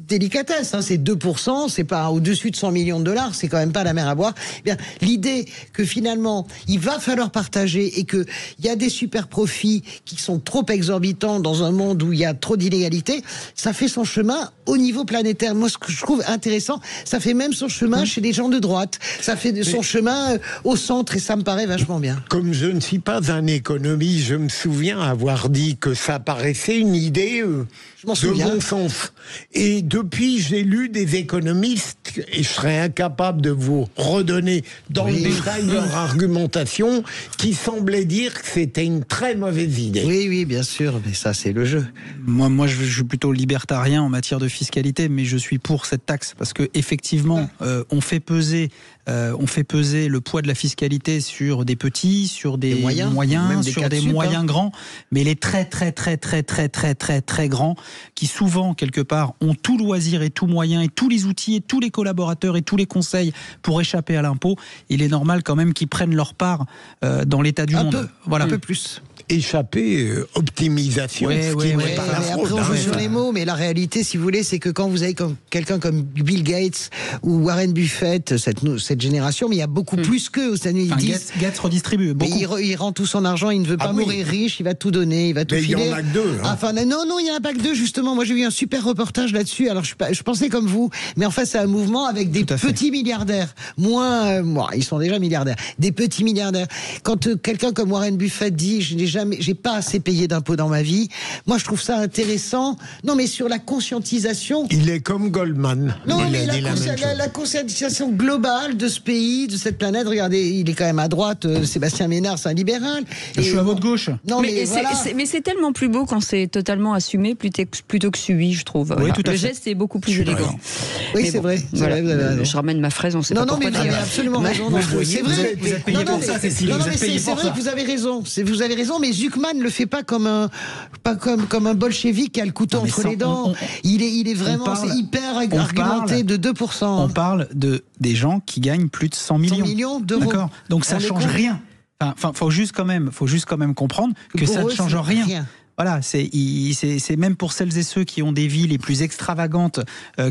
Speaker 5: délicatesse. C'est 2%, c'est pas au-dessus de 100 millions de dollars, c'est quand même pas la mer à boire. Eh bien, l'idée que finalement, il va falloir partager et que il y a des super profits qui sont trop exorbitants dans un monde où il y a trop d'inégalités, ça fait son chemin au niveau planétaire. Moi, ce que je trouve intéressant, ça fait même son chemin chez les gens de droite. Ça fait son chemin au centre et ça me paraît vachement bien.
Speaker 4: Comme je ne suis pas un économiste, je me souviens avoir dit que ça paraissait une idée de bon sens. Et depuis, j'ai lu des économistes, et je serais incapable de vous redonner dans le détail leur argumentation, qui semblaient dire que c'était une très mauvaise idée.
Speaker 5: Oui, bien sûr, mais ça, c'est le jeu.
Speaker 7: Moi, je suis plutôt libertarien en matière de fiscalité, mais je suis pour cette taxe, parce que effectivement, on fait peser le poids de la fiscalité sur des petits, sur des moyens sur des moyens grands, mais les très grands, qui souvent, quelque part, ont tout loisir et tout moyen et tous les outils et tous les collaborateurs et tous les conseils pour échapper à l'impôt, il est normal quand même qu'ils prennent leur part dans l'état du monde.
Speaker 5: Un peu plus.
Speaker 4: Échapper, optimisation,
Speaker 5: après on joue sur les mots, mais la réalité, si vous voulez, c'est que quand vous avez quelqu'un comme Bill Gates ou Warren Buffett, cette génération, mais il y a beaucoup plus qu'eux.
Speaker 7: Gates redistribue beaucoup.
Speaker 5: Il rend tout son argent, il ne veut pas mourir riche, il va tout donner, il va tout filer.
Speaker 4: Mais il y en a que deux.
Speaker 5: Enfin, non, il n'y en a pas que deux, justement. Moi, j'ai vu un super reportage là-dessus. Alors, je pensais comme vous, mais en fait, c'est un mouvement avec des petits milliardaires. Ils sont déjà milliardaires. Des petits milliardaires. Quand quelqu'un comme Warren Buffett dit, j'ai pas assez payé d'impôts dans ma vie. Moi, je trouve ça intéressant. Non, mais sur la conscientisation.
Speaker 4: Il est comme Goldman.
Speaker 5: Non, mais la conscientisation globale de ce pays, de cette planète. Regardez, il est quand même à droite. Sébastien Ménard, c'est un libéral.
Speaker 7: Je suis à votre gauche.
Speaker 5: Non,
Speaker 2: mais c'est tellement plus beau quand c'est totalement assumé plutôt que subi, je trouve.
Speaker 7: Oui, tout à fait.
Speaker 2: Le geste est beaucoup plus élégant.
Speaker 5: Oui, c'est vrai.
Speaker 2: Je ramène ma fraise, on sait pas pourquoi.
Speaker 5: Non, mais vous avez absolument raison. C'est vrai.
Speaker 7: Vous êtes payé pour ça, Cécile.
Speaker 5: C'est vrai que vous avez raison. Vous avez raison, mais Zuckman ne le fait pas comme un bolchevique qui a le couteau entre les dents. Il est vraiment hyper argumenté de 2%.
Speaker 7: On parle des gens qui gagnent plus de 100 millions.
Speaker 5: 100 millions d'euros.
Speaker 7: D'accord. Donc ça change rien. Enfin, faut juste quand même comprendre que ça ne change rien. Voilà, c'est même pour celles et ceux qui ont des vies les plus extravagantes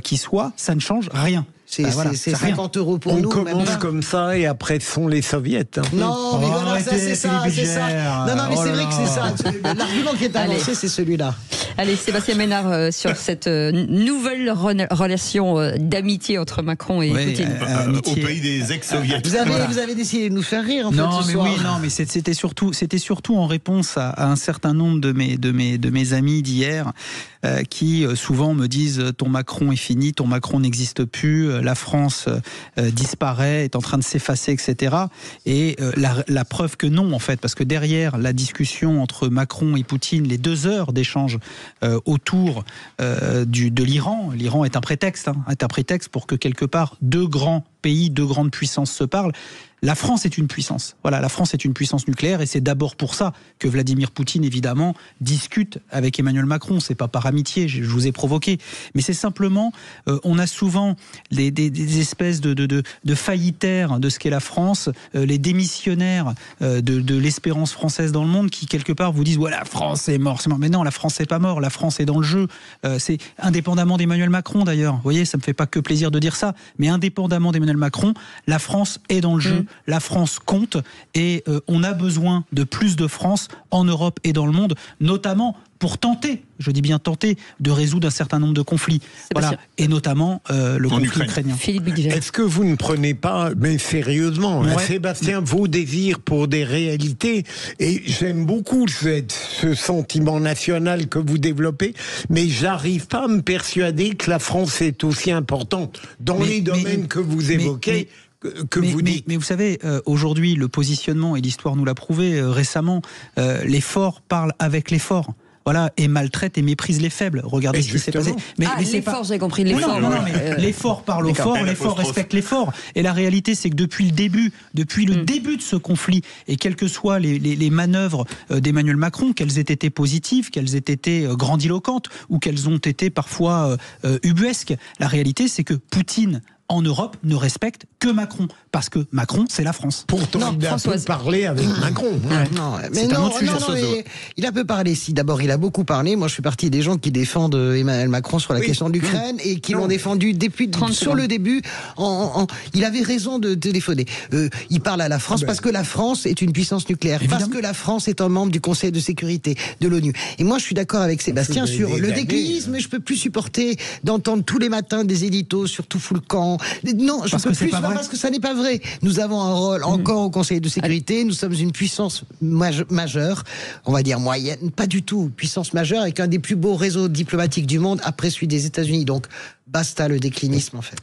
Speaker 7: qui soient, ça ne change rien.
Speaker 5: C'est 50 € pour nous.
Speaker 4: On commence comme ça et après ce sont les soviets.
Speaker 5: Non, mais voilà, c'est ça. Non, mais c'est vrai que c'est ça. L'argument qui est avancé, c'est celui-là.
Speaker 2: Allez, Sébastien Ménard, sur cette nouvelle relation d'amitié entre Macron et Poutine.
Speaker 3: Au pays des ex-soviets.
Speaker 5: Vous avez décidé de nous faire rire, en fait, ce soir.
Speaker 7: Mais c'était surtout en réponse à un certain nombre de mes amis d'hier qui souvent me disent ton Macron est fini, ton Macron n'existe plus, la France disparaît, est en train de s'effacer, etc. Et la preuve que non, en fait, parce que derrière la discussion entre Macron et Poutine, les 2 heures d'échange autour de l'Iran est un prétexte pour que quelque part 2 grands pays, deux grandes puissances se parlent. La France est une puissance. Voilà, la France est une puissance nucléaire et c'est d'abord pour ça que Vladimir Poutine, évidemment, discute avec Emmanuel Macron. C'est pas par amitié, je vous ai provoqué. Mais c'est simplement, on a souvent des espèces de faillitaires de ce qu'est la France, les démissionnaires de l'espérance française dans le monde qui, quelque part, vous disent « Ouais, la France est morte. » Mais non, la France n'est pas morte. La France est dans le jeu. C'est indépendamment d'Emmanuel Macron, d'ailleurs. Vous voyez, ça me fait pas que plaisir de dire ça. Mais indépendamment d'Emmanuel Macron, la France est dans le jeu. La France compte et on a besoin de plus de France en Europe et dans le monde, notamment pour tenter, je dis bien tenter, de résoudre un certain nombre de conflits. Voilà. Et notamment le conflit ukrainien.
Speaker 4: Est-ce que vous ne prenez pas, mais sérieusement, Sébastien, vos désirs pour des réalités, et j'aime beaucoup ce sentiment national que vous développez, mais j'arrive pas à me persuader que la France est aussi importante dans les domaines que vous évoquez. Mais
Speaker 7: vous savez, aujourd'hui, le positionnement, et l'histoire nous l'a prouvé récemment, les forts parlent avec les forts. Voilà, et maltraite et méprise les faibles. Regardez ce qui s'est passé.
Speaker 2: Mais les forts, j'ai compris. Les forts.
Speaker 7: Les forts parlent aux forts, les forts respectent les forts. Et la réalité, c'est que depuis le début de ce conflit, et quelles que soient les manœuvres d'Emmanuel Macron, qu'elles aient été positives, qu'elles aient été grandiloquentes, ou qu'elles ont été parfois ubuesques, la réalité, c'est que Poutine en Europe ne respecte que Macron, parce que Macron, c'est la France.
Speaker 4: Pourtant, il a peu parlé avec Macron.
Speaker 5: Il a peu parlé. Si d'abord, il a beaucoup parlé. Moi, je suis partie des gens qui défendent Emmanuel Macron sur la question de l'Ukraine et qui l'ont défendu depuis sur le début. Il avait raison de téléphoner. Il parle à la France parce que la France est une puissance nucléaire, parce que la France est un membre du Conseil de sécurité de l'ONU. Et moi, je suis d'accord avec Sébastien sur le déclinisme. Je peux plus supporter d'entendre tous les matins des éditos sur tout fout le camp. Non, je peux plus, parce que ça n'est pas vrai. Nous avons un rôle encore au Conseil de sécurité. Nous sommes une puissance majeure, on va dire moyenne, pas du tout puissance majeure, avec un des plus beaux réseaux diplomatiques du monde après celui des États-Unis. Donc basta le déclinisme en fait.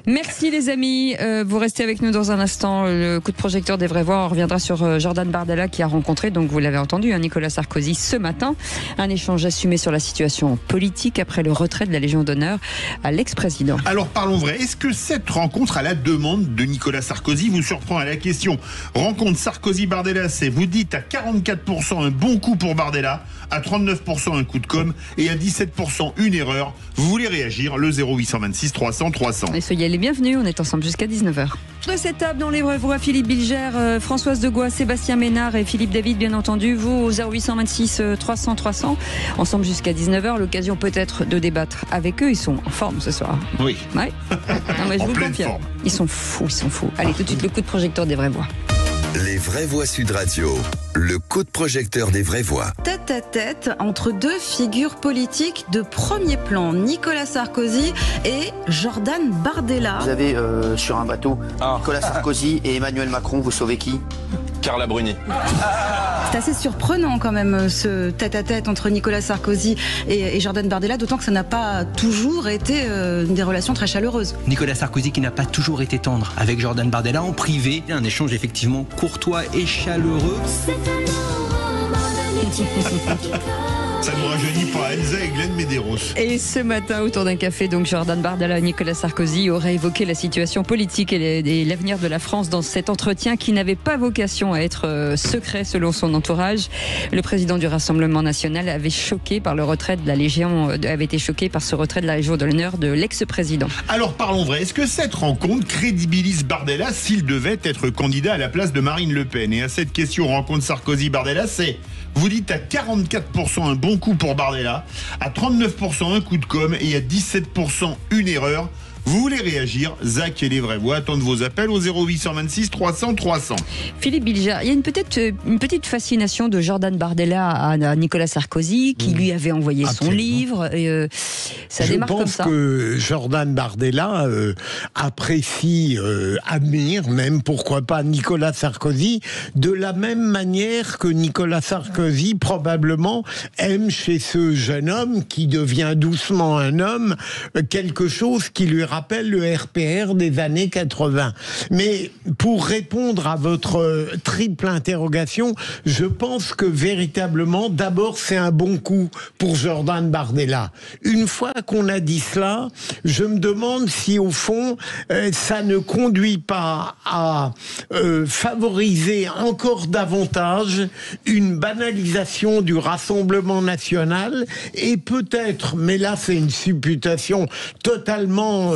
Speaker 2: Merci les amis. Vous restez avec nous dans un instant. Le coup de projecteur des vraies voix. On reviendra sur Jordan Bardella qui a rencontré, donc vous l'avez entendu, Nicolas Sarkozy ce matin. Un échange assumé sur la situation politique après le retrait de la Légion d'honneur à l'ex-président.
Speaker 3: Alors parlons vrai. Est-ce que cette rencontre à la demande de Nicolas Sarkozy vous surprend à la question? Rencontre Sarkozy-Bardella, c'est vous dites à 44% un bon coup pour Bardella, à 39% un coup de com' et à 17% une erreur. Vous voulez réagir? Le 0826 300 300.
Speaker 2: Et soyez les bienvenus, on est ensemble jusqu'à 19h. De cette table dans les vraies voix, Philippe Bilger, Françoise Degois, Sébastien Ménard et Philippe David, bien entendu. Vous au 0826 300 300. Ensemble jusqu'à 19h, l'occasion peut-être de débattre avec eux. Ils sont en forme ce soir.
Speaker 3: Oui.
Speaker 2: Ouais. Non, mais je vous confirme. Ils sont fous. Allez, tout de suite le coup de projecteur des vraies voix.
Speaker 1: Les vraies voix Sud Radio, le coup de projecteur des vraies voix.
Speaker 10: Tête à tête entre deux figures politiques de premier plan, Nicolas Sarkozy et Jordan Bardella.
Speaker 22: Vous avez sur un bateau Nicolas Sarkozy et Emmanuel Macron, vous sauvez qui?
Speaker 23: Carla Bruni.
Speaker 10: C'est assez surprenant quand même ce tête-à-tête entre Nicolas Sarkozy et Jordan Bardella, d'autant que ça n'a pas toujours été des relations très chaleureuses.
Speaker 24: Nicolas Sarkozy qui n'a pas toujours été tendre avec Jordan Bardella en privé, un échange effectivement courtois et chaleureux.
Speaker 3: Ça ne rajeunit pas Elsa et Glenn Medeiros.
Speaker 2: Et ce matin, autour d'un café, donc Jordan Bardella et Nicolas Sarkozy auraient évoqué la situation politique et l'avenir de la France dans cet entretien qui n'avait pas vocation à être secret selon son entourage. Le président du Rassemblement national avait été choqué par ce retrait de la Légion de l'honneur de l'ex-président.
Speaker 3: Alors parlons vrai, est-ce que cette rencontre crédibilise Bardella s'il devait être candidat à la place de Marine Le Pen? Et à cette question, rencontre Sarkozy-Bardella, c'est... Vous dites à 44% un bon coup pour Bardella, à 39% un coup de com' et à 17% une erreur. Vous voulez réagir? Zach et les vraies voix attendent vos appels au 0826 300 300.
Speaker 2: Philippe Bilger, il y a une petite fascination de Jordan Bardella à Nicolas Sarkozy qui lui avait envoyé son livre. Et, ça démarre comme ça.
Speaker 4: Je pense que Jordan Bardella apprécie, admire même, pourquoi pas, Nicolas Sarkozy de la même manière que Nicolas Sarkozy probablement aime chez ce jeune homme qui devient doucement un homme quelque chose qui lui rappelle le RPR des années 80. Mais pour répondre à votre triple interrogation, je pense que véritablement, d'abord, c'est un bon coup pour Jordan Bardella. Une fois qu'on a dit cela, je me demande si au fond, ça ne conduit pas à favoriser encore davantage une banalisation du Rassemblement national et peut-être, mais là c'est une supputation totalement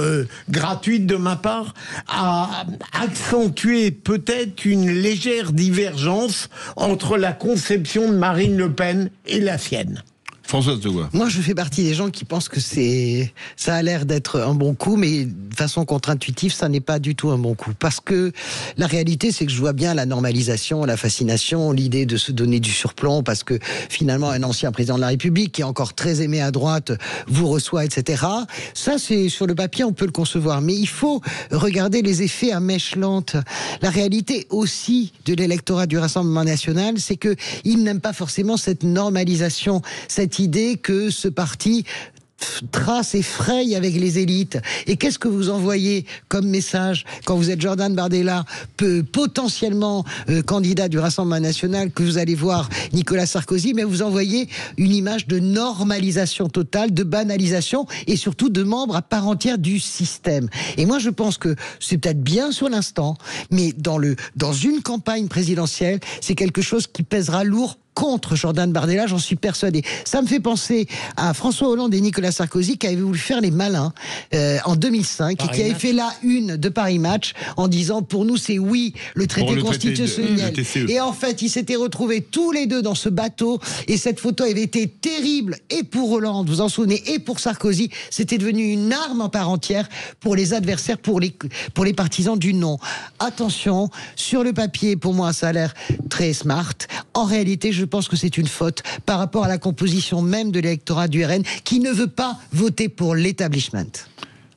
Speaker 4: gratuite de ma part, à accentuer peut-être une légère divergence entre la conception de Marine Le Pen et la sienne.
Speaker 3: Françoise Degois.
Speaker 5: Moi, je fais partie des gens qui pensent que ça a l'air d'être un bon coup, mais de façon contre-intuitive, ça n'est pas du tout un bon coup. Parce que la réalité, c'est que je vois bien la normalisation, la fascination, l'idée de se donner du surplomb, parce que finalement, un ancien président de la République, qui est encore très aimé à droite, vous reçoit, etc. Ça, c'est sur le papier, on peut le concevoir. Mais il faut regarder les effets à mèche lente. La réalité aussi de l'électorat du Rassemblement national, c'est que il n'aime pas forcément cette normalisation, cette idée que ce parti trace et fraye avec les élites. Et qu'est-ce que vous envoyez comme message quand vous êtes Jordan Bardella, potentiellement candidat du Rassemblement national, que vous allez voir Nicolas Sarkozy, mais vous envoyez une image de normalisation totale, de banalisation et surtout de membre à part entière du système. Et moi je pense que c'est peut-être bien sur l'instant, mais dans une campagne présidentielle, c'est quelque chose qui pèsera lourd contre Jordan Bardella, j'en suis persuadé. Ça me fait penser à François Hollande et Nicolas Sarkozy qui avaient voulu faire les malins en 2005 et qui avaient fait la une de Paris Match en disant pour nous c'est oui le traité constitutionnel. Et en fait ils s'étaient retrouvés tous les deux dans ce bateau et cette photo avait été terrible et pour Hollande, vous en souvenez, et pour Sarkozy. C'était devenu une arme en part entière pour les adversaires, pour les partisans du non. Attention, sur le papier pour moi ça a l'air très smart. En réalité je pense que c'est une faute par rapport à la composition même de l'électorat du RN qui ne veut pas voter pour l'établissement.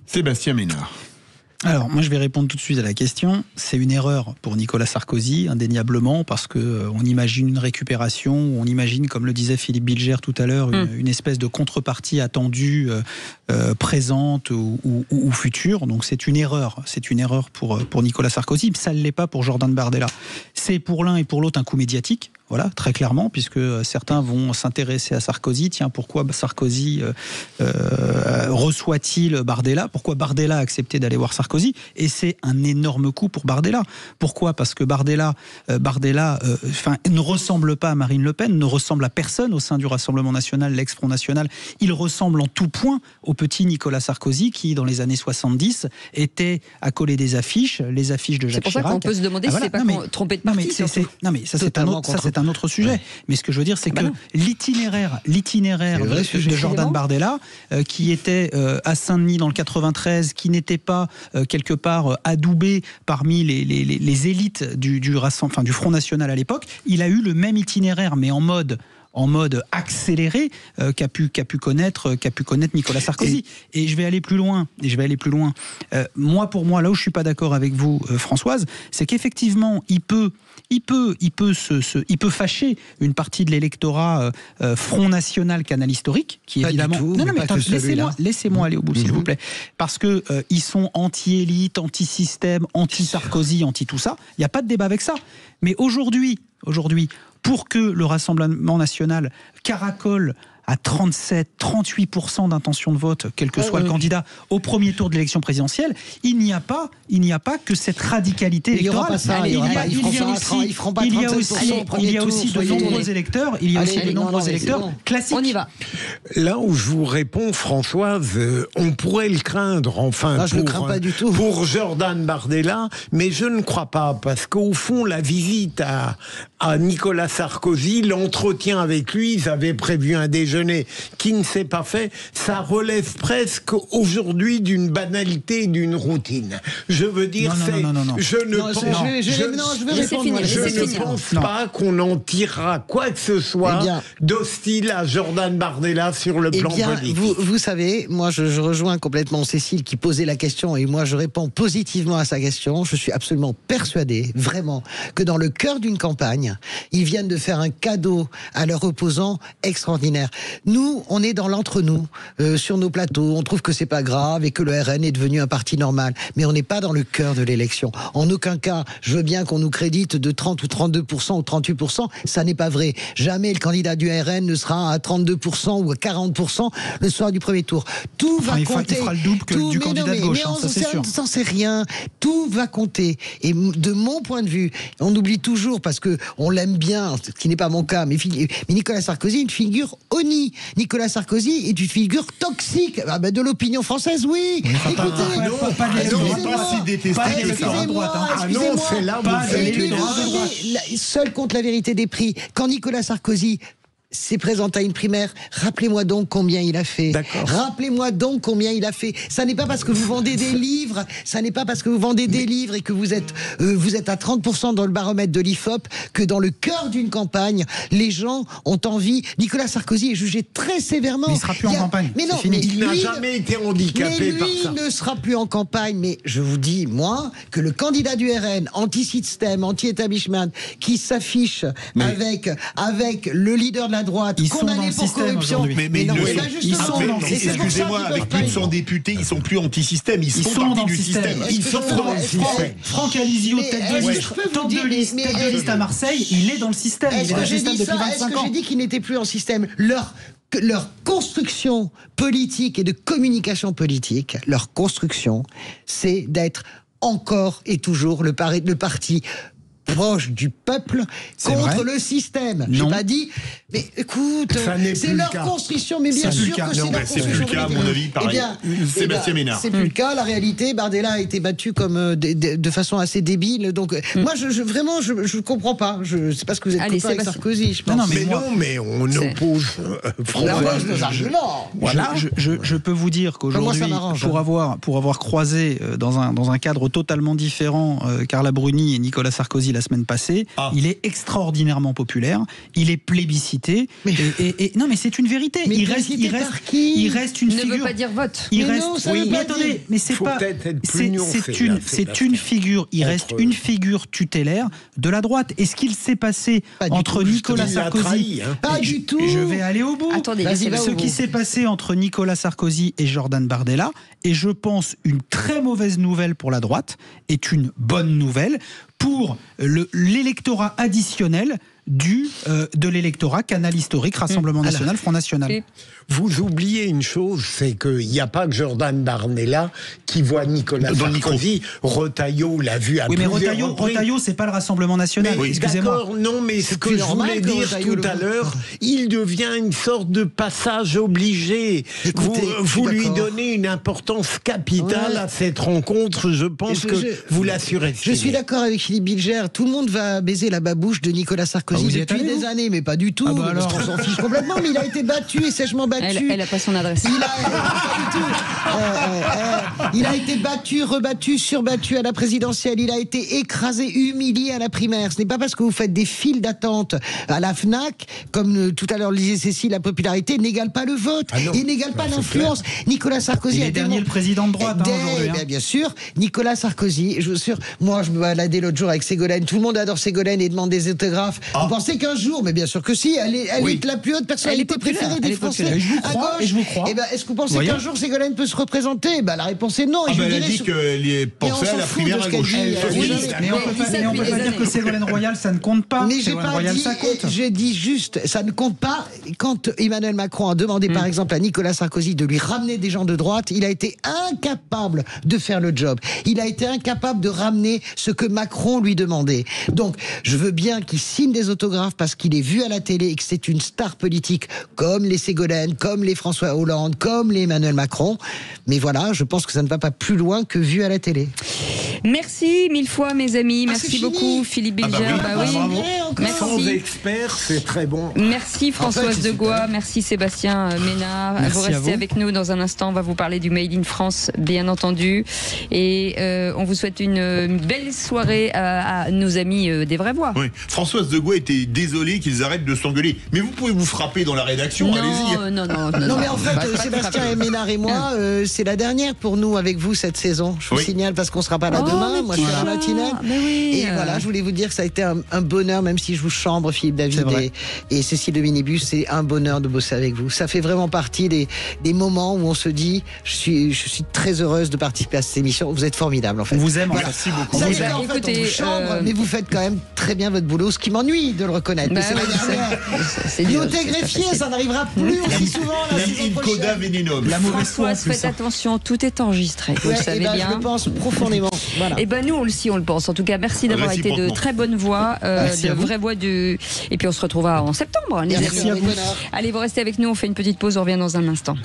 Speaker 3: Sébastien Ménard.
Speaker 7: Alors, moi, je vais répondre tout de suite à la question. C'est une erreur pour Nicolas Sarkozy, indéniablement, parce que on imagine une récupération, on imagine, comme le disait Philippe Bilger tout à l'heure, une espèce de contrepartie attendue, présente ou future. Donc, c'est une erreur. C'est une erreur pour Nicolas Sarkozy. Ça ne l'est pas pour Jordan Bardella. C'est pour l'un et pour l'autre un coup médiatique. Voilà, très clairement, puisque certains vont s'intéresser à Sarkozy. Tiens, pourquoi Sarkozy reçoit-il Bardella? Pourquoi Bardella a accepté d'aller voir Sarkozy? Et c'est un énorme coup pour Bardella. Pourquoi? Parce que Bardella ne ressemble pas à Marine Le Pen, ne ressemble à personne au sein du Rassemblement national, l'ex-Front national. Il ressemble en tout point au petit Nicolas Sarkozy qui, dans les années 70, était à coller des affiches, les affiches de Jacques Chirac.
Speaker 2: C'est pour ça qu'on peut se demander si c'est pas trompé de parti.
Speaker 7: Non mais ça c'est un autre sujet. Ouais. Mais ce que je veux dire, c'est que l'itinéraire de Jordan Bardella, qui était à Saint-Denis dans le 93, qui n'était pas quelque part adoubé parmi les élites du Front National à l'époque, il a eu le même itinéraire, mais en mode accéléré qu'a pu connaître Nicolas Sarkozy. Et je vais aller plus loin. Pour moi, là où je suis pas d'accord avec vous, Françoise, c'est qu'effectivement, il peut fâcher une partie de l'électorat Front National Canal Historique, qui
Speaker 5: pas
Speaker 7: évidemment.
Speaker 5: Du tout,
Speaker 7: laissez-moi aller au bout, s'il vous plaît, parce que ils sont anti-élite, anti-système, anti-Sarkozy, anti-tout ça. Il n'y a pas de débat avec ça. Mais aujourd'hui, pour que le Rassemblement national caracole à 37-38% d'intention de vote, quel que soit le candidat, au premier tour de l'élection présidentielle, il n'y a pas que cette radicalité électorale. Il y a aussi de nombreux électeurs. Classiques.
Speaker 2: On y va.
Speaker 4: Là où je vous réponds, Françoise, on pourrait le craindre,
Speaker 5: je le crains pas du tout.
Speaker 4: Pour Jordan Bardella, mais je ne crois pas, parce qu'au fond, la visite à Nicolas Sarkozy, l'entretien avec lui, ils avaient prévu un déjeuner qui ne s'est pas fait, ça relève presque aujourd'hui d'une banalité et d'une routine. Je veux dire, je ne pense pas qu'on en tirera quoi que ce soit d'hostile à Jordan Bardella sur le plan politique.
Speaker 5: Vous savez, moi je rejoins complètement Cécile qui posait la question et moi je réponds positivement à sa question. Je suis absolument persuadé, vraiment, que dans le cœur d'une campagne, ils viennent de faire un cadeau à leurs opposants extraordinaire. nous, on est dans l'entre-nous, sur nos plateaux. On trouve que c'est pas grave et que le RN est devenu un parti normal. Mais on n'est pas dans le cœur de l'élection. En aucun cas, je veux bien qu'on nous crédite de 30 ou 32% ou 38%. Ça n'est pas vrai. Jamais le candidat du RN ne sera à 32% ou à 40% le soir du premier tour. Tout va compter.
Speaker 7: Il fera le double que du candidat de gauche, ça c'est sûr.
Speaker 5: Ça c'est rien. Tout va compter. Et de mon point de vue, on oublie toujours, parce que on l'aime bien, ce qui n'est pas mon cas, mais Nicolas Sarkozy est une figure honnie. Nicolas Sarkozy est une figure toxique de l'opinion française, oui. Écoutez,
Speaker 3: pas si détesté que ça.
Speaker 5: Seul contre la vérité des prix. Quand Nicolas Sarkozy s'est présenté à une primaire, rappelez-moi donc combien il a fait. Rappelez-moi donc combien il a fait. Ça n'est pas parce que vous vendez des livres, et que vous êtes à 30% dans le baromètre de l'IFOP que dans le cœur d'une campagne, les gens ont envie. Nicolas Sarkozy est jugé très sévèrement.
Speaker 7: Mais il sera plus en campagne.
Speaker 5: Mais non,
Speaker 4: il n'a jamais été handicapé par ça.
Speaker 5: Il ne sera plus en campagne. Mais je vous dis, moi, que le candidat du RN, anti-système, anti-établissement, qui s'affiche avec le leader de la droite, condamné pour corruption.
Speaker 3: Excusez-moi, avec plus de 100 députés, ils sont plus anti-système, ils sont partis du système.
Speaker 7: Ils sont dans le système. Franck Alizio, tête de liste à Marseille, il est dans le système. Il est dans le système depuis 25 ans.
Speaker 5: Est-ce que j'ai dit qu'il n'était plus en système ? Leur construction politique et de communication politique, leur construction, c'est d'être encore et toujours le parti proche du peuple contre le système. J'ai pas dit, mais écoute, c'est leur construction, mais bien sûr que c'est leur construction.
Speaker 3: C'est plus le cas, à mon avis, pareil. Sébastien Ménard.
Speaker 5: C'est plus le cas, la réalité, Bardella a été battu comme de façon assez débile, donc moi, vraiment, je comprends pas. C'est parce que vous êtes copain avec Sarkozy, je pense.
Speaker 4: Mais on oppose
Speaker 5: nos arguments.
Speaker 7: Voilà. Je peux vous dire qu'aujourd'hui, pour avoir croisé dans un cadre totalement différent Carla Bruni et Nicolas Sarkozy la semaine passée, il est extraordinairement populaire, il est plébiscité, non mais c'est une vérité, il reste une figure.
Speaker 2: Ne veut pas dire vote.
Speaker 7: Attendez, mais c'est pas, c'est une figure, il reste une figure tutélaire de la droite. Et ce qu'il s'est passé entre Nicolas Sarkozy,
Speaker 5: pas du tout.
Speaker 7: Je vais aller au bout.
Speaker 2: Attendez,
Speaker 7: ce qui s'est passé entre Nicolas Sarkozy et Jordan Bardella, et je pense une très mauvaise nouvelle pour la droite, est une bonne nouvelle pour l'électorat additionnel de l'électorat Canal Historique, Rassemblement National, Front National.
Speaker 4: Vous oubliez une chose, c'est qu'il n'y a pas que Jordan Bardella qui voit Nicolas Sarkozy. Retailleau l'a vu à plusieurs reprises.
Speaker 7: Mais Retailleau, c'est pas le Rassemblement National. Excusez-moi.
Speaker 4: D'accord, non, mais ce que je voulais dire tout à l'heure, il devient une sorte de passage obligé. Vous lui donnez une importance capitale à cette rencontre. Je pense que vous l'assurez.
Speaker 5: Je suis d'accord avec Philippe Bilger. Tout le monde va baiser la babouche de Nicolas Sarkozy depuis des années, mais pas du tout. Parce qu'on s'en fiche complètement. Mais il a été battu et sèchement battu.
Speaker 2: Elle n'a pas son adresse.
Speaker 5: Il a été battu, rebattu, surbattu à la présidentielle. Il a été écrasé, humilié à la primaire. Ce n'est pas parce que vous faites des files d'attente à la FNAC, comme tout à l'heure le disait Cécile, la popularité n'égale pas le vote. Il n'égale pas l'influence. Nicolas Sarkozy
Speaker 7: il est dernier le président de droite aujourd'hui.
Speaker 5: Bien sûr, Nicolas Sarkozy. Moi, je me baladais l'autre jour avec Ségolène. Tout le monde adore Ségolène et demande des autographes. Vous pensez qu'un jour, mais bien sûr que si, elle est la plus haute personnalité préférée des Français.
Speaker 7: Et je vous crois.
Speaker 5: Est-ce que vous pensez qu'un jour Ségolène peut se représenter ? La réponse est non.
Speaker 3: Elle a dit qu'elle pensait à la primaire à gauche.
Speaker 7: Mais on peut pas dire que Ségolène Royal, ça ne compte pas.
Speaker 5: Mais j'ai dit juste, ça ne compte pas. Quand Emmanuel Macron a demandé, par exemple, à Nicolas Sarkozy de lui ramener des gens de droite, il a été incapable de faire le job. Il a été incapable de ramener ce que Macron lui demandait. Donc, je veux bien qu'il signe des autographes parce qu'il est vu à la télé et que c'est une star politique, comme les Ségolène, comme les François Hollande, comme les Emmanuel Macron. Mais voilà, je pense que ça ne va pas plus loin que vu à la télé.
Speaker 2: Merci mille fois, mes amis. Merci beaucoup, Philippe Bilger.
Speaker 4: Merci. Sans expert, c'est très bon.
Speaker 2: Merci Françoise Degois. Merci Sébastien Ménard. Vous restez avec nous dans un instant. On va vous parler du Made in France, bien entendu. Et on vous souhaite une belle soirée à nos amis des Vraies Voix.
Speaker 3: Oui. Françoise Degois était désolée qu'ils arrêtent de s'engueuler. Mais vous pouvez vous frapper dans la rédaction, allez-y.
Speaker 5: Non, mais en fait, Sébastien Ménard et moi, c'est la dernière pour nous avec vous cette saison. Je vous signale parce qu'on ne sera pas là demain. Moi, je suis à la matinale. Et voilà, je voulais vous dire que ça a été un bonheur, même si je vous chambre, Philippe David et Cécile de Ménibus. C'est un bonheur de bosser avec vous. Ça fait vraiment partie des moments où on se dit, je suis très heureuse de participer à cette émission. Vous êtes formidable, en fait.
Speaker 7: On vous aime.
Speaker 3: Merci beaucoup.
Speaker 5: Ça, c'est en fait, on vous chambre, mais vous faites quand même très bien votre boulot, ce qui m'ennuie de le reconnaître. Mais c'est Notez greffier, ça n'arrivera plus aussi souvent la saison prochaine.
Speaker 2: Françoise, faites attention, tout est enregistré. Vous le savez bien.
Speaker 5: Je le pense profondément. Voilà.
Speaker 2: Et ben nous aussi on le pense. En tout cas, merci d'avoir été de très bonnes voix, de vraies voix et puis on se retrouvera en septembre. Les amis.
Speaker 5: Merci à vous.
Speaker 2: Allez, vous restez avec nous. On fait une petite pause. On revient dans un instant.